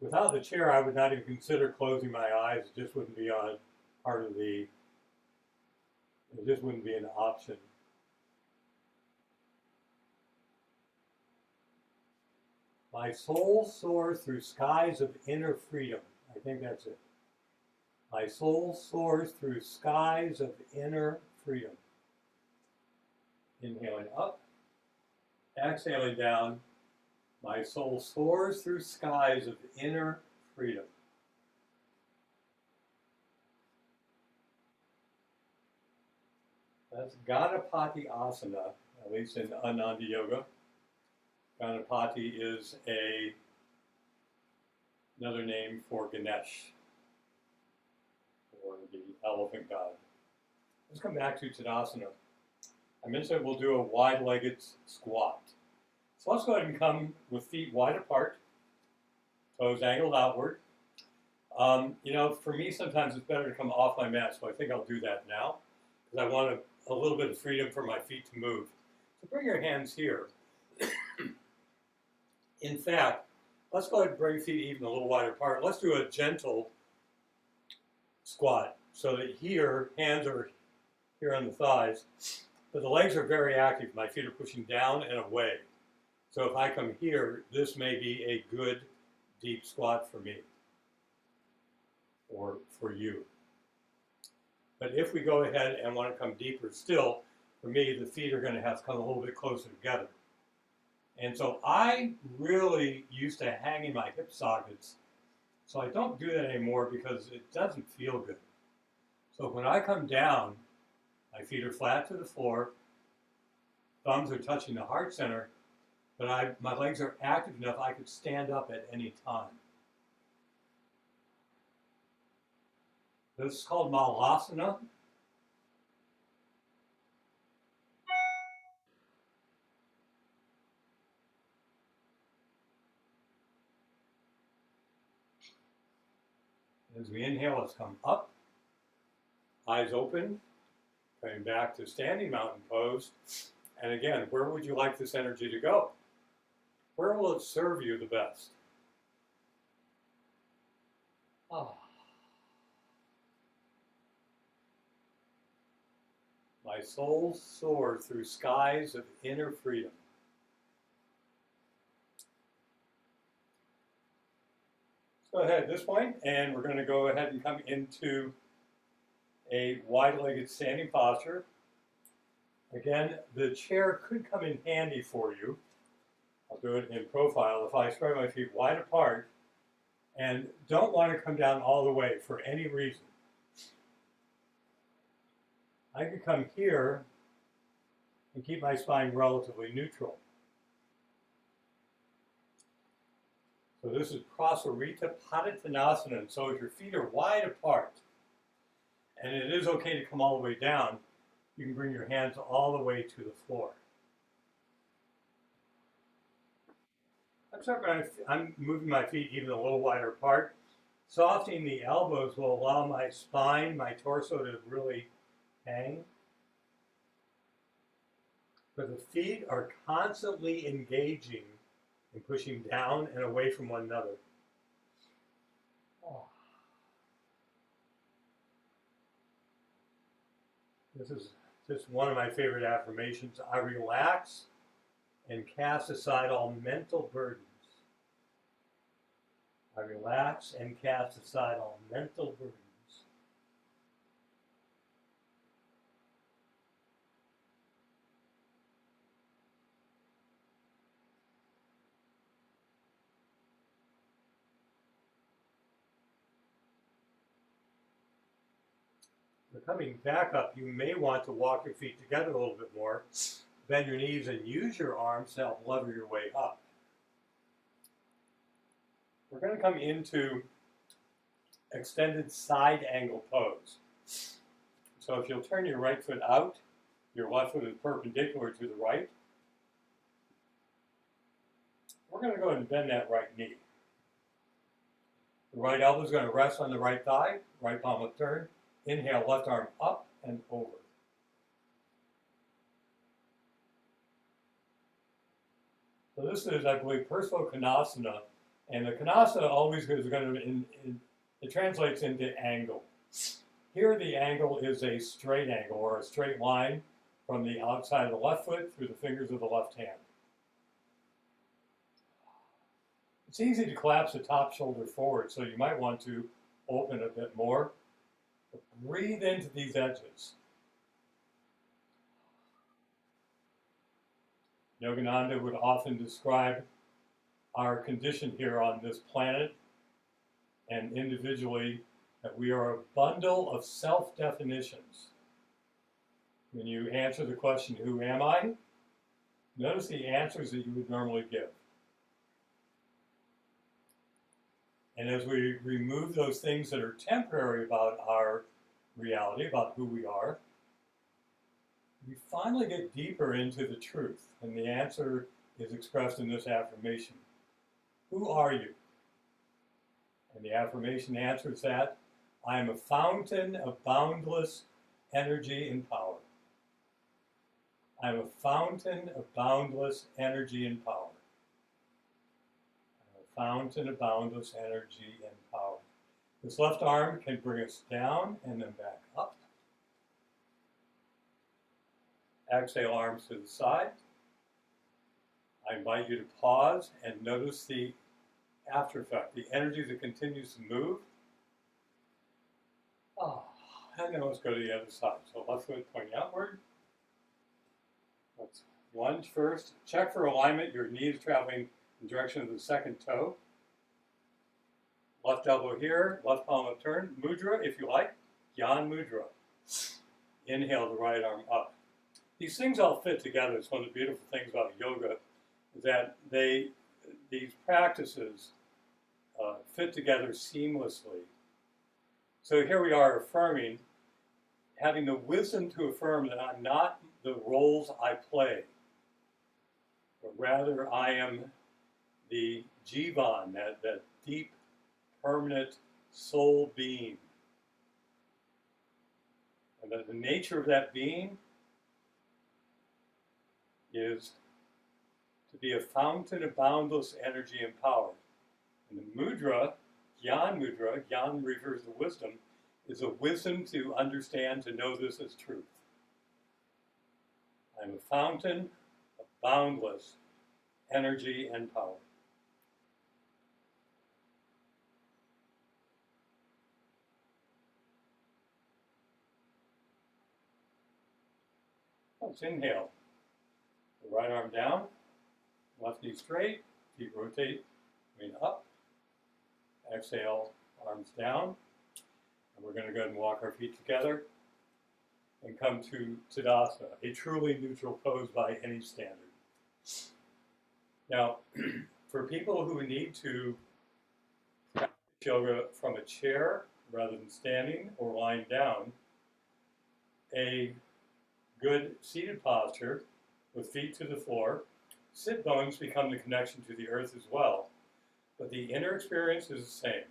Without the chair, I would not even consider closing my eyes. It just wouldn't be on part of the, it just wouldn't be an option. My soul soars through skies of inner freedom. I think that's it. My soul soars through skies of inner freedom. Inhaling up, exhaling down. My soul soars through skies of inner freedom. That's Ganapati Asana, at least in Ananda Yoga. Ganapati is another name for Ganesh, or the elephant god. Let's come back to Tadasana. I mentioned we'll do a wide-legged squat. So let's go ahead and come with feet wide apart, toes angled outward. For me, sometimes it's better to come off my mat, so I think I'll do that now, because I want a little bit of freedom for my feet to move. So bring your hands here. In fact, let's go ahead and bring feet even a little wider apart. Let's do a gentle squat, so that here, hands are here on the thighs, but the legs are very active. My feet are pushing down and away. So if I come here, this may be a good deep squat for me, or for you. But if we go ahead and want to come deeper still, for me, the feet are going to have to come a little bit closer together. And so I really used to hang in my hip sockets. So I don't do that anymore because it doesn't feel good. So when I come down, my feet are flat to the floor, thumbs are touching the heart center, but my legs are active enough I could stand up at any time. This is called Malasana. As we inhale, let's come up, eyes open, coming back to standing mountain pose. And again, where would you like this energy to go? Where will it serve you the best? Ah. My soul soars through skies of inner freedom. Let's go ahead at this point, and we're going to go ahead and come into a wide-legged standing posture. Again, the chair could come in handy for you. I'll do it in profile. If I spread my feet wide apart and don't want to come down all the way for any reason, I can come here and keep my spine relatively neutral. So this is Prasarita Padottanasana. And so if your feet are wide apart, and it is okay to come all the way down, you can bring your hands all the way to the floor. I'm moving my feet even a little wider apart. Softening the elbows will allow my spine, my torso to really hang. But the feet are constantly engaging and pushing down and away from one another. Oh. This is just one of my favorite affirmations. I relax and cast aside all mental burdens. I relax and cast aside all mental burdens. Coming back up, you may want to walk your feet together a little bit more, bend your knees, and use your arms to help lever your way up. We're going to come into extended side angle pose. So if you'll turn your right foot out, your left foot is perpendicular to the right. We're going to go ahead and bend that right knee. The right elbow is going to rest on the right thigh, right palm upturned. Inhale, left arm up and over. So this is, I believe, Personal Konasana, and the Konasana always is going to, it translates into angle. Here the angle is a straight angle, or a straight line from the outside of the left foot through the fingers of the left hand. It's easy to collapse the top shoulder forward, so you might want to open a bit more. But breathe into these edges. Yogananda would often describe our condition here on this planet and individually that we are a bundle of self-definitions. When you answer the question, who am I? Notice the answers that you would normally give. And as we remove those things that are temporary about our reality, about who we are, we finally get deeper into the truth. And the answer is expressed in this affirmation. Who are you? And the affirmation answers that. I am a fountain of boundless energy and power. I am a fountain of boundless energy and power. I am a fountain of boundless energy and power. This left arm can bring us down and then back up. Exhale, arms to the side. I invite you to pause and notice the after effect, the energy that continues to move. And then let's go to the other side. So left foot pointing outward. Let's lunge first. Check for alignment. Your knee is traveling in the direction of the second toe. Left elbow here, left palm upturned. Mudra, if you like. Gyan Mudra. Inhale the right arm up. These things all fit together. It's one of the beautiful things about yoga is that these practices fit together seamlessly. So here we are affirming, having the wisdom to affirm that I'm not the roles I play, but rather I am the Jivan, that deep, permanent soul being. And that the nature of that being is to be a fountain of boundless energy and power. And the mudra, Gyan refers to wisdom, is a wisdom to understand, to know this as truth. I'm a fountain of boundless energy and power. Let's inhale. The right arm down, left knee straight, feet rotate, lean up. Exhale, arms down. And we're going to go ahead and walk our feet together and come to Tadasana, a truly neutral pose by any standard. Now, for people who need to practice yoga from a chair rather than standing or lying down, a good seated posture with feet to the floor. Sit bones become the connection to the earth as well, but the inner experience is the same.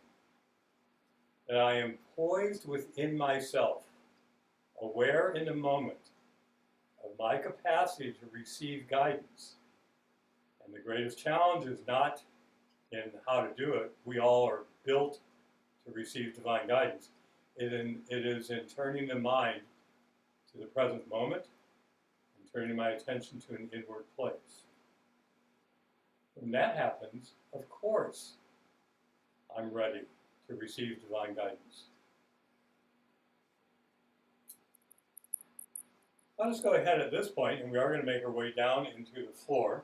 That I am poised within myself, aware in the moment of my capacity to receive guidance. And the greatest challenge is not in how to do it. We all are built to receive divine guidance. It is in turning the mind to the present moment and turning my attention to an inward place. When that happens, of course, I'm ready to receive divine guidance. Let us go ahead at this point, and we are going to make our way down into the floor.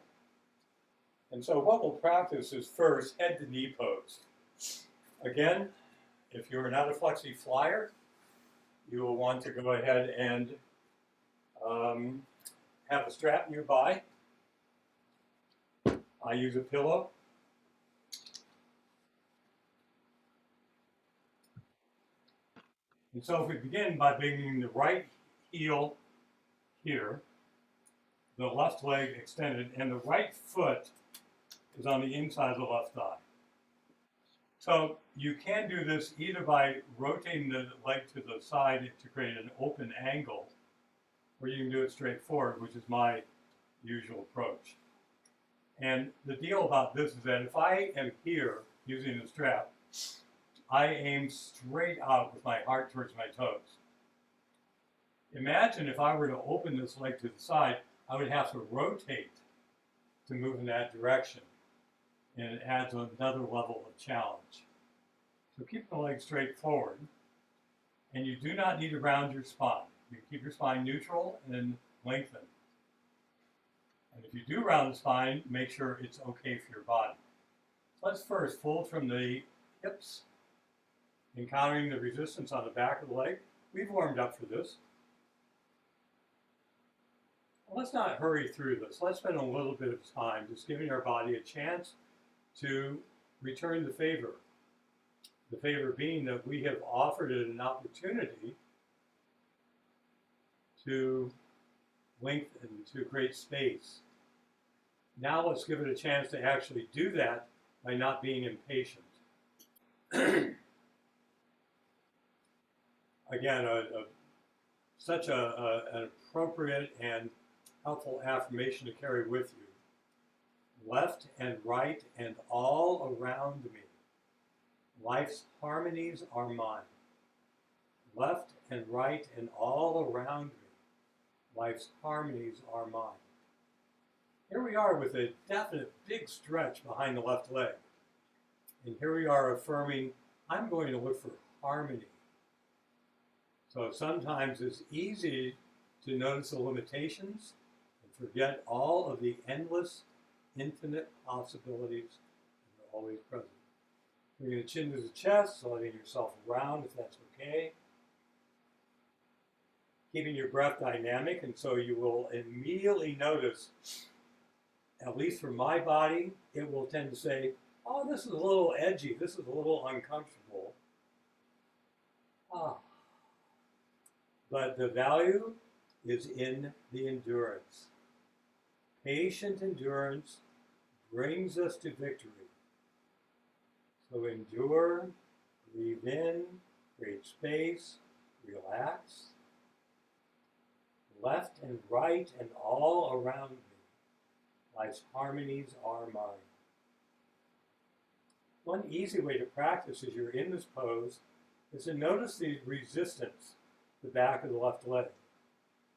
And so what we'll practice is first head to knee pose. Again, if you're not a flexi flyer, you will want to go ahead and have a strap nearby. I use a pillow. And so if we begin by bringing the right heel here, the left leg extended, and the right foot is on the inside of the left thigh. So you can do this either by rotating the leg to the side to create an open angle, or you can do it straight forward, which is my usual approach. And the deal about this is that if I am here using the strap, I aim straight out with my heart towards my toes. Imagine if I were to open this leg to the side, I would have to rotate to move in that direction. and it adds another level of challenge. So keep the legs straight forward, and you do not need to round your spine. You keep your spine neutral and then lengthen. And if you do round the spine, make sure it's okay for your body. So let's first fold from the hips, encountering the resistance on the back of the leg. We've warmed up for this. Well, let's not hurry through this. Let's spend a little bit of time just giving our body a chance to return the favor. The favor being that we have offered it an opportunity to lengthen, to create space. Now let's give it a chance to actually do that by not being impatient. Again, such an appropriate and helpful affirmation to carry with you. Left and right and all around me. Life's harmonies are mine. Left and right and all around me. Life's harmonies are mine. Here we are with a definite big stretch behind the left leg. And here we are affirming, I'm going to look for harmony. So sometimes it's easy to notice the limitations and forget all of the endless, infinite possibilities that are always present. Bringing the chin to the chest, letting yourself round if that's okay. Keeping your breath dynamic, and so you will immediately notice, at least for my body, it will tend to say, oh, this is a little edgy, this is a little uncomfortable. But the value is in the endurance. Patient endurance brings us to victory. So endure, breathe in, create space, relax. Left and right and all around me. Life's harmonies are mine. One easy way to practice as you're in this pose is to notice the resistance, the back of the left leg.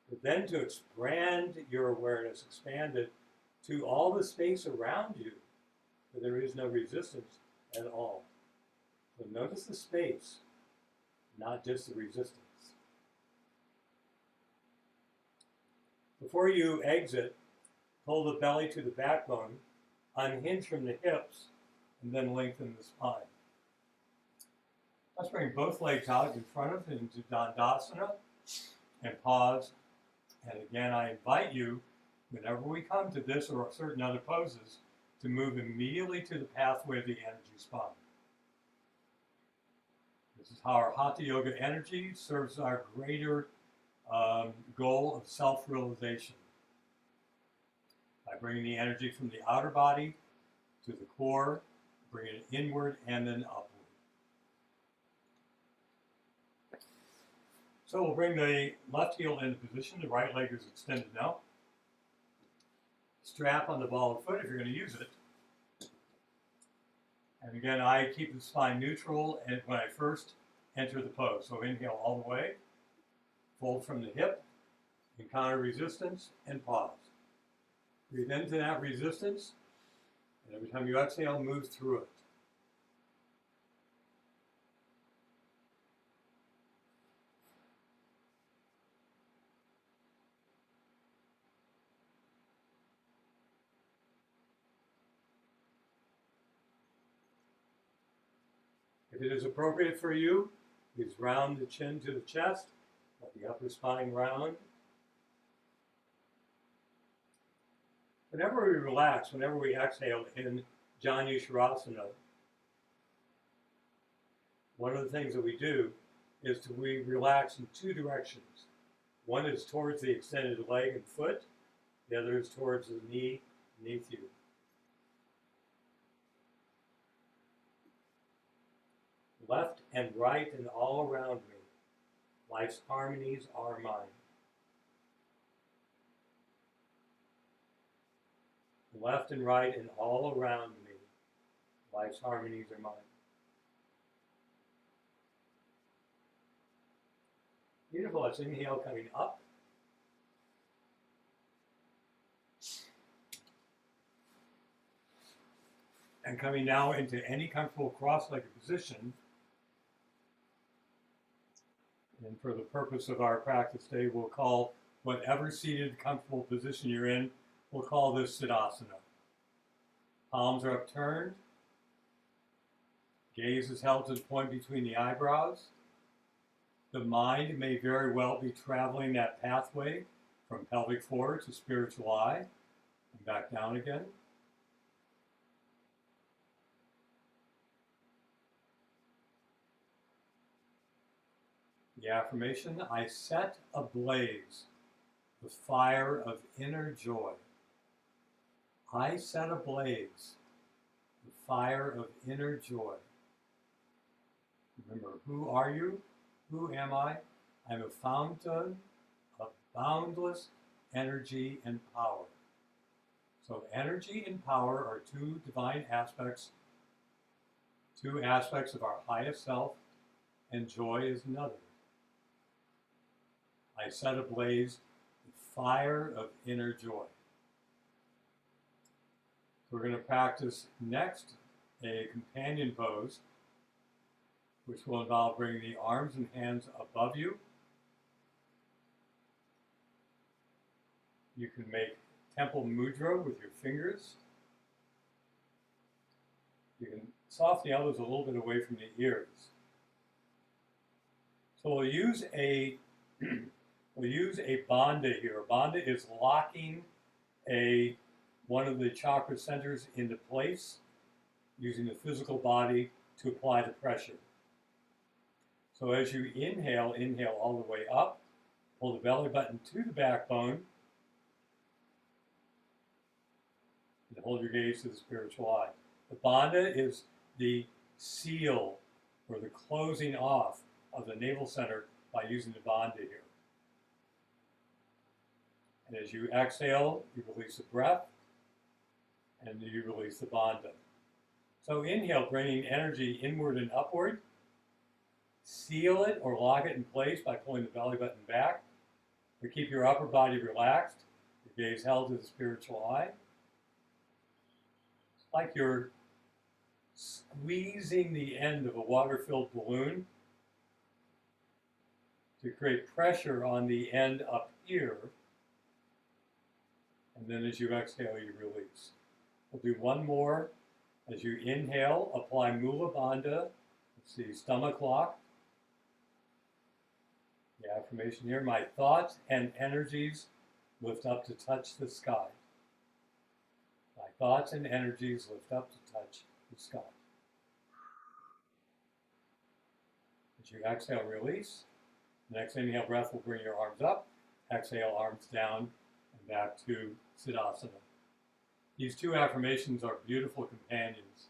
But then to expand your awareness, expand it to all the space around you where there is no resistance at all. So notice the space, not just the resistance. Before you exit, pull the belly to the backbone, unhinge from the hips, and then lengthen the spine. Let's bring both legs out in front of into Dandasana and pause. And again, I invite you, whenever we come to this or certain other poses, to move immediately to the pathway of the energy spine. This is how our Hatha Yoga energy serves our greater goal of self-realization. By bringing the energy from the outer body to the core, bringing it inward and then upward. So we'll bring the left heel into position. The right leg is extended now. Strap on the ball of foot if you're going to use it. And again, I keep the spine neutral and when I first enter the pose. So inhale all the way. Fold from the hip, encounter resistance, and pause. Breathe into that resistance, and every time you exhale, move through it. If it is appropriate for you, please round the chin to the chest, let the upper spine round. Whenever we relax, whenever we exhale in Janu Shavasana, one of the things that we do is we relax in two directions. One is towards the extended leg and foot, the other is towards the knee beneath you. Left and right and all around me, life's harmonies are mine. Left and right and all around me, life's harmonies are mine. Beautiful. Let's inhale coming up. And coming now into any comfortable cross-legged position. And for the purpose of our practice today, we'll call whatever seated, comfortable position you're in, we'll call this Sadhana. Palms are upturned. Gaze is held to the point between the eyebrows. The mind may very well be traveling that pathway from pelvic floor to spiritual eye and back down again. The affirmation, I set ablaze the fire of inner joy. I set ablaze the fire of inner joy. Remember, who are you? Who am I? I'm a fountain of boundless energy and power. So energy and power are two divine aspects, two aspects of our highest self, and joy is another. I set ablaze the fire of inner joy. We're going to practice next a companion pose, which will involve bringing the arms and hands above you. You can make temple mudra with your fingers. You can soften the elbows a little bit away from the ears. So we'll use a bandha here. A bandha is locking one of the chakra centers into place, using the physical body to apply the pressure. So as you inhale all the way up, pull the belly button to the backbone, and hold your gaze to the spiritual eye. The bandha is the seal or the closing off of the navel center by using the bandha here. And as you exhale, you release the breath, and you release the bandha. So inhale, bringing energy inward and upward. Seal it or lock it in place by pulling the belly button back. Or keep your upper body relaxed, your gaze held to the spiritual eye. It's like you're squeezing the end of a water-filled balloon to create pressure on the end up here. And then as you exhale, you release. We'll do one more. As you inhale, apply Mula Bandha. Let's see, stomach lock. The affirmation here, my thoughts and energies lift up to touch the sky. My thoughts and energies lift up to touch the sky. As you exhale, release. The next inhale breath will bring your arms up. Exhale, arms down and back to Siddhasana. These two affirmations are beautiful companions.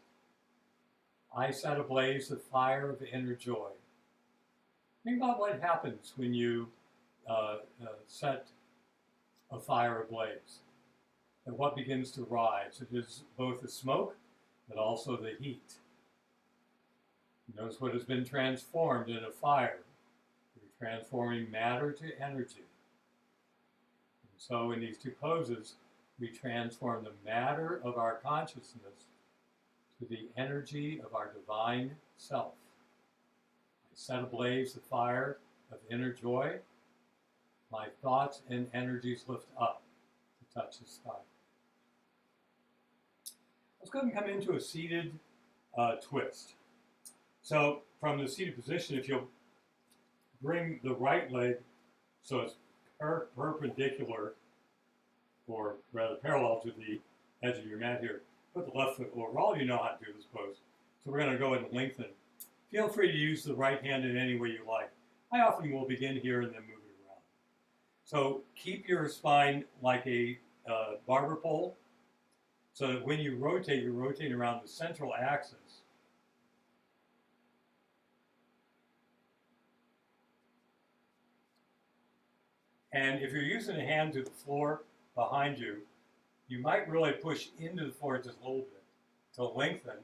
I set ablaze the fire of inner joy. Think about what happens when you set a fire ablaze, and what begins to rise. It is both the smoke, but also the heat. Notice what has been transformed in a fire. You're transforming matter to energy. And so in these two poses, we transform the matter of our consciousness to the energy of our divine self. I set ablaze the fire of inner joy. My thoughts and energies lift up to touch the sky. Let's go ahead and come into a seated twist. So from the seated position, if you'll bring the right leg so it's perpendicular, or rather parallel to the edge of your mat here, put the left foot over. All of you know how to do this pose. So we're going to go ahead and lengthen. Feel free to use the right hand in any way you like. I often will begin here and then move it around. So keep your spine like a barber pole, so that when you rotate, you're rotating around the central axis. And if you're using a hand to the floor behind you, you might really push into the floor just a little bit to lengthen.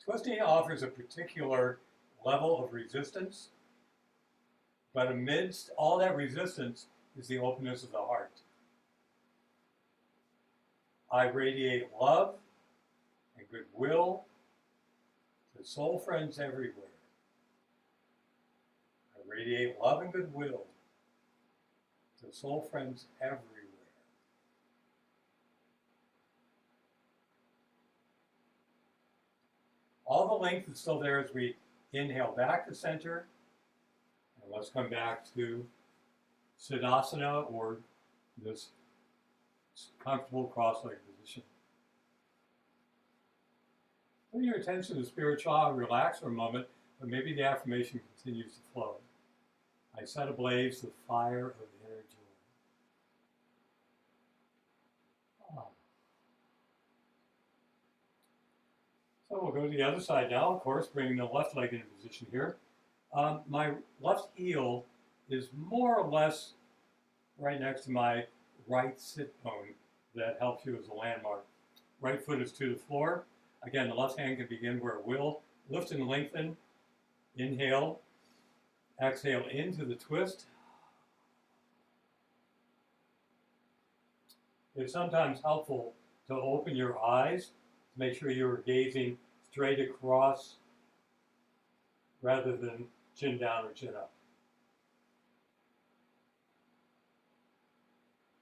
Twisting offers a particular level of resistance, but amidst all that resistance is the openness of the heart. I radiate love and goodwill to soul friends everywhere. I radiate love and goodwill to soul friends everywhere. All the length is still there as we inhale back to center. And let's come back to Sadhana, or this comfortable cross-legged position. Bring your attention to spiritual, relax for a moment, but maybe the affirmation continues to flow. I set ablaze the fire of inner joy. Oh. So we'll go to the other side now, of course, bringing the left leg into position here. My left heel is more or less right next to my right sit bone. That helps you as a landmark. Right foot is to the floor. Again, the left hand can begin where it will. Lift and lengthen. Inhale. Exhale into the twist. It's sometimes helpful to open your eyes to make sure you're gazing straight across rather than chin down or chin up.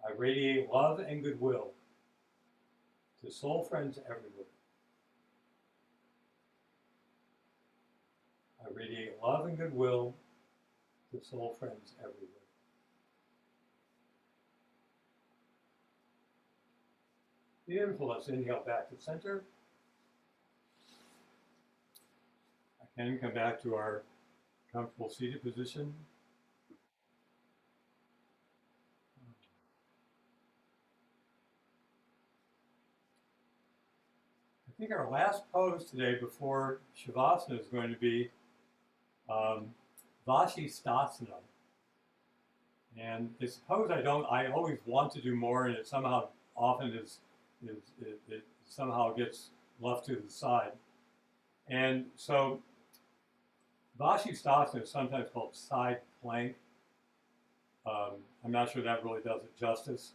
I radiate love and goodwill to soul friends everywhere. I radiate love and goodwill to soul friends everywhere. Beautiful. Let's inhale back to center. Again, come back to our comfortable seated position. I think our last pose today before Shavasana is going to be Vashisthasana. And it's a pose I always want to do more, and it somehow often it somehow gets left to the side. And so Vashisthasana is sometimes called side plank. I'm not sure that really does it justice.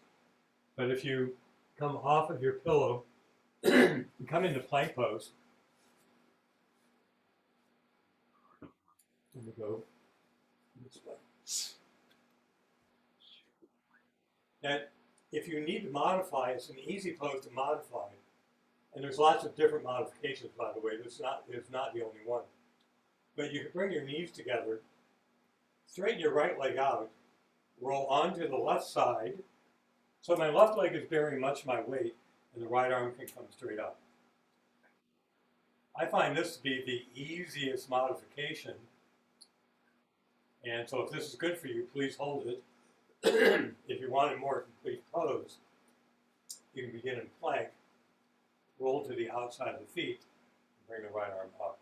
But if you come off of your pillow, you come into plank pose. Let me go this way. And if you need to modify, it's an easy pose to modify. And there's lots of different modifications, by the way. It's not the only one. But you can bring your knees together, straighten your right leg out, roll onto the left side. So my left leg is bearing much of my weight, and the right arm can come straight up. I find this to be the easiest modification. And so if this is good for you, please hold it. If you want a more complete pose, you can begin in plank, roll to the outside of the feet, and bring the right arm up.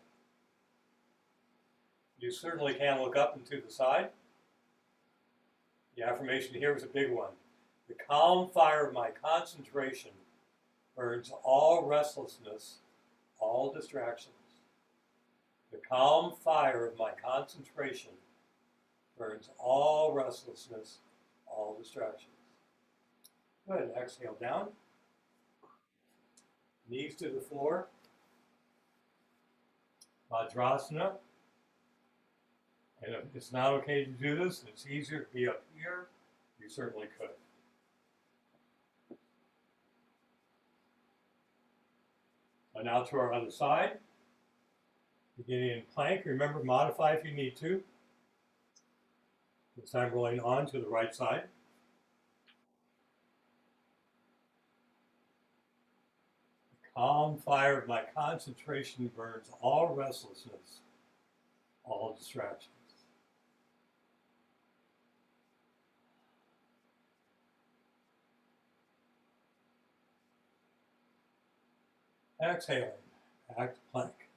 You certainly can look up and to the side. The affirmation here is a big one. The calm fire of my concentration burns all restlessness, all distractions. The calm fire of my concentration burns all restlessness, all distractions. Good. Exhale down. Knees to the floor. Vajrasana. And if it's not okay to do this, and it's easier to be up here, you certainly could. And now to our other side. Beginning in plank. Remember, modify if you need to. This time rolling on to the right side. The calm fire of my concentration burns all restlessness, all distractions. Exhaling, back to plank.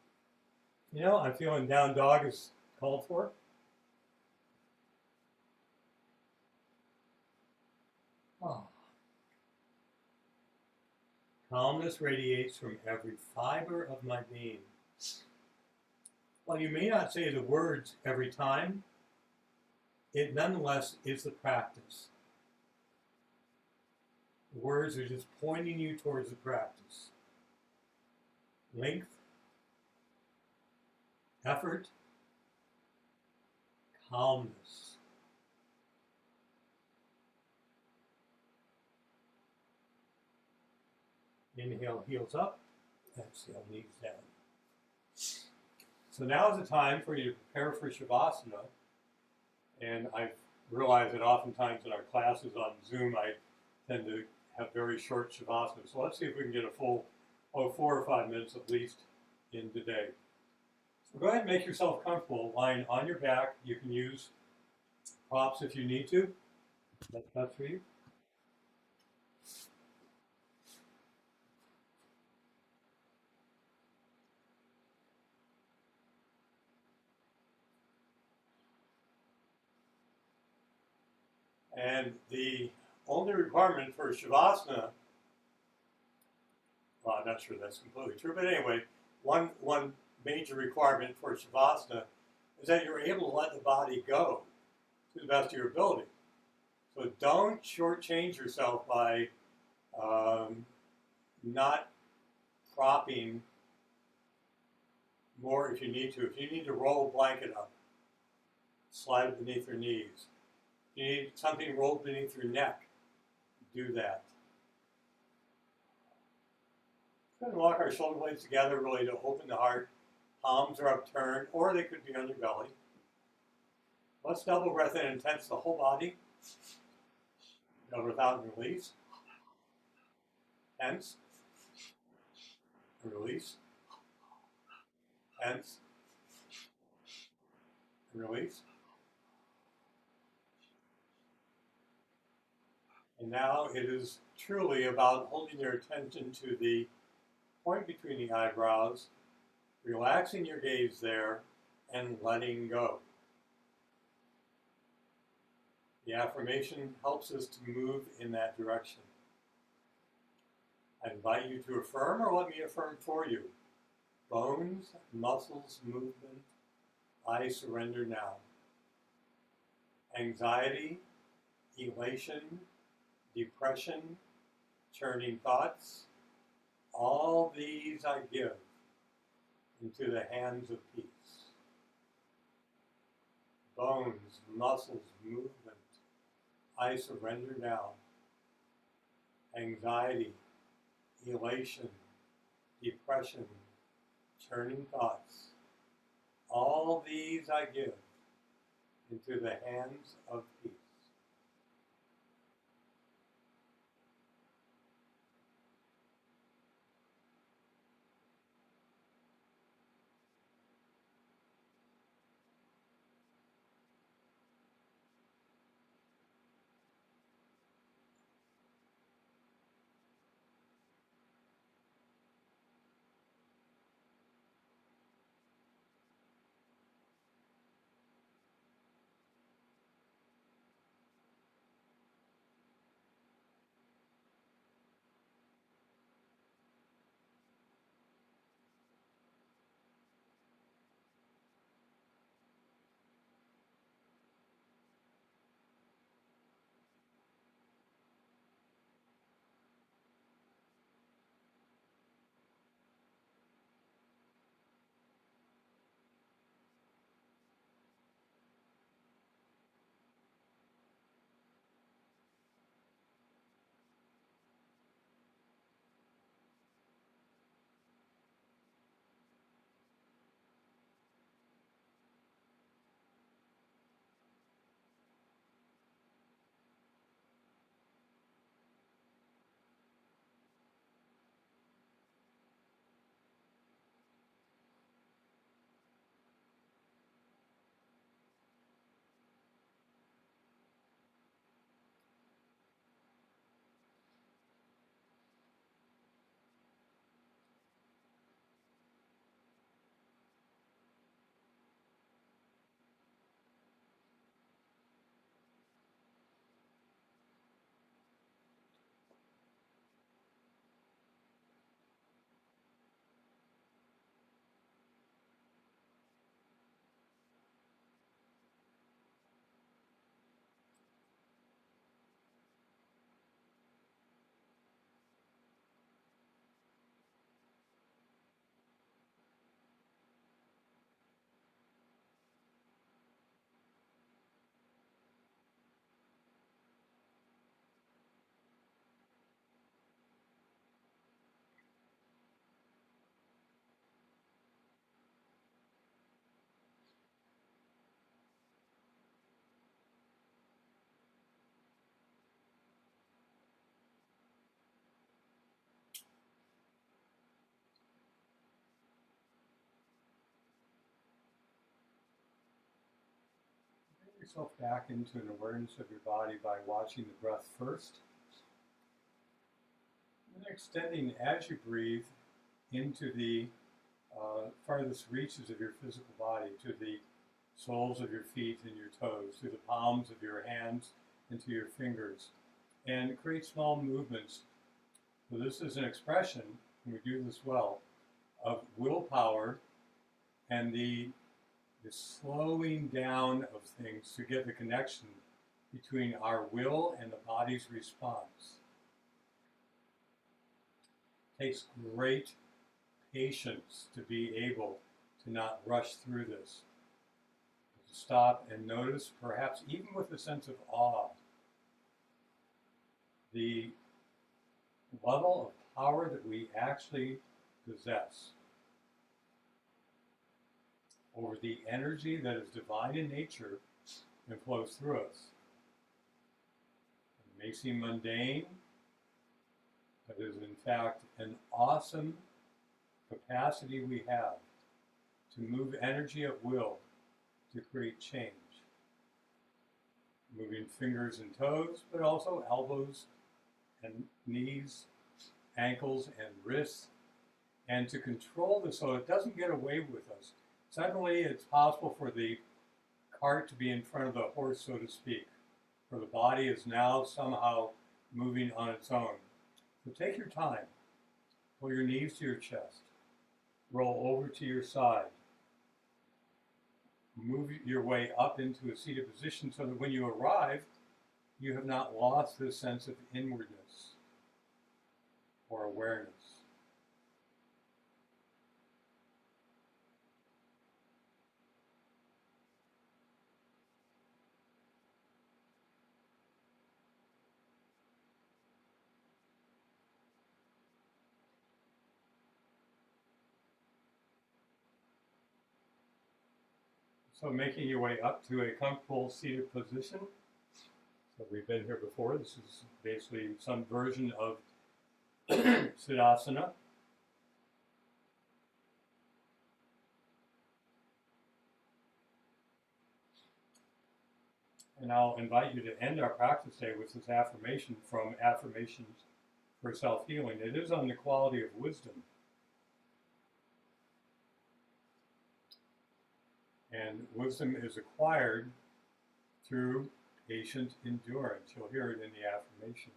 You know, I'm feeling down dog is called for. Oh. Calmness radiates from every fiber of my being. While you may not say the words every time, it nonetheless is the practice. The words are just pointing you towards the practice. Length, effort, calmness. Inhale, heels up. Exhale, knees down. So now is the time for you to prepare for Shavasana. And I've realized that oftentimes in our classes on Zoom, I tend to have very short Shavasana. So let's see if we can get a full 4 or 5 minutes at least in today. So go ahead and make yourself comfortable lying on your back. You can use props if you need to. That's best for you. And the only requirement for Shavasana, well, I'm not sure that's completely true, but anyway, one major requirement for Shavasana is that you're able to let the body go to the best of your ability. So don't shortchange yourself by not propping more if you need to. If you need to roll a blanket up, slide it beneath your knees. If you need something rolled beneath your neck, do that. We're going to walk our shoulder blades together really to open the heart. Palms are upturned, or they could be on your belly. Let's double breath in and tense the whole body. Double breath out and release. Tense. And release. Tense. And release. And now it is truly about holding your attention to the point between the eyebrows, relaxing your gaze there, and letting go. The affirmation helps us to move in that direction. I invite you to affirm, or let me affirm for you. Bones, muscles, movement, I surrender now. Anxiety, elation, depression, churning thoughts, all these I give into the hands of peace. Bones, muscles, movement, I surrender now. Anxiety, elation, depression, churning thoughts, all these I give into the hands of peace. yourself back into an awareness of your body by watching the breath first, and then extending as you breathe into the farthest reaches of your physical body, to the soles of your feet and your toes, to the palms of your hands and to your fingers, and create small movements. So this is an expression, when we do this well, of willpower and the slowing down of things to get the connection between our will and the body's response. It takes great patience to be able to not rush through this, to stop and notice, perhaps even with a sense of awe, the level of power that we actually possess over the energy that is divine in nature and flows through us. It may seem mundane, but it is in fact an awesome capacity we have to move energy at will to create change. Moving fingers and toes, but also elbows and knees, ankles and wrists, and to control this so it doesn't get away with us. Suddenly it's possible for the cart to be in front of the horse, so to speak, where the body is now somehow moving on its own. So take your time, pull your knees to your chest, roll over to your side, move your way up into a seated position so that when you arrive, you have not lost this sense of inwardness or awareness. So making your way up to a comfortable seated position. So we've been here before. This is basically some version of Sadhana. And I'll invite you to end our practice day with this affirmation from Affirmations for Self-Healing. It is on the quality of wisdom. And wisdom is acquired through patient endurance. You'll hear it in the affirmation.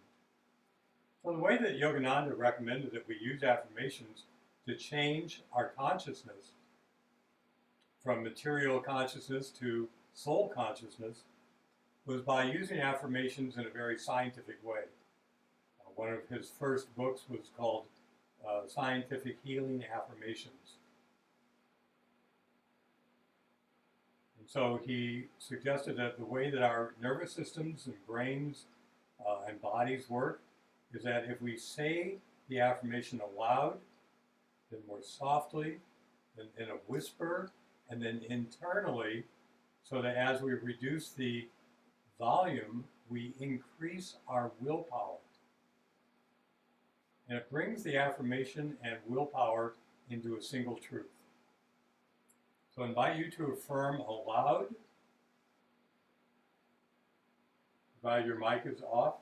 So the way that Yogananda recommended that we use affirmations to change our consciousness from material consciousness to soul consciousness was by using affirmations in a very scientific way. One of his first books was called Scientific Healing Affirmations. And so he suggested that the way that our nervous systems and brains and bodies work is that if we say the affirmation aloud, then more softly, then in a whisper, and then internally, so that as we reduce the volume, we increase our willpower. And it brings the affirmation and willpower into a single truth. So I invite you to affirm aloud, provided your mic is off,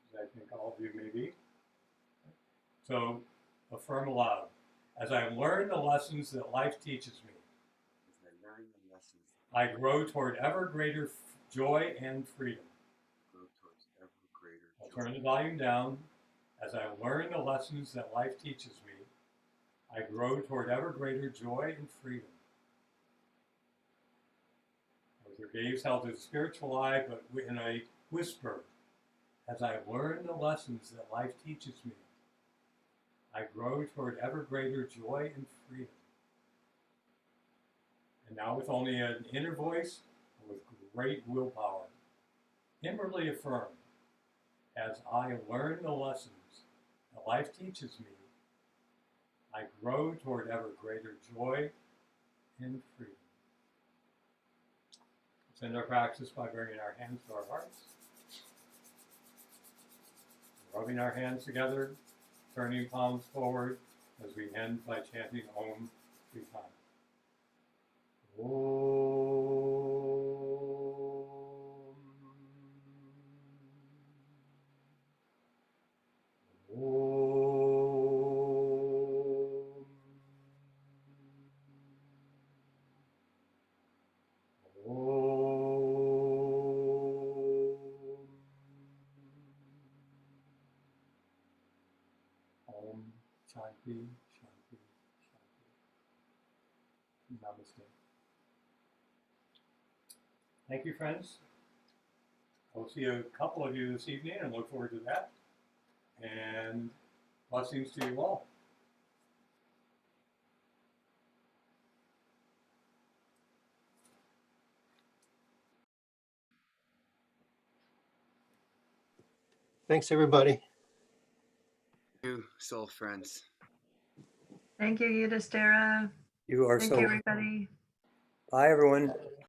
as I think all of you may be. So affirm aloud. As I learn the lessons that life teaches me, I grow toward ever greater joy and freedom. I'll turn the volume down. As I learn the lessons that life teaches me, I grow toward ever greater joy and freedom. With your gaze held to the spiritual eye, but in a whisper, as I learn the lessons that life teaches me, I grow toward ever greater joy and freedom. And now with only an inner voice, with great willpower, inwardly affirm, as I learn the lessons that life teaches me, I grow toward ever greater joy and freedom. Let's end our practice by bringing our hands to our hearts, rubbing our hands together, turning palms forward as we end by chanting Om 3 times. Om. Shanti, Shanti, Shanti. Namaste. Thank you, friends. I'll see a couple of you this evening and look forward to that. And blessings to you all. Thanks, everybody. You soul friends. Thank you, Yudhishthira. You are Thank so. you, everybody. Bye, everyone.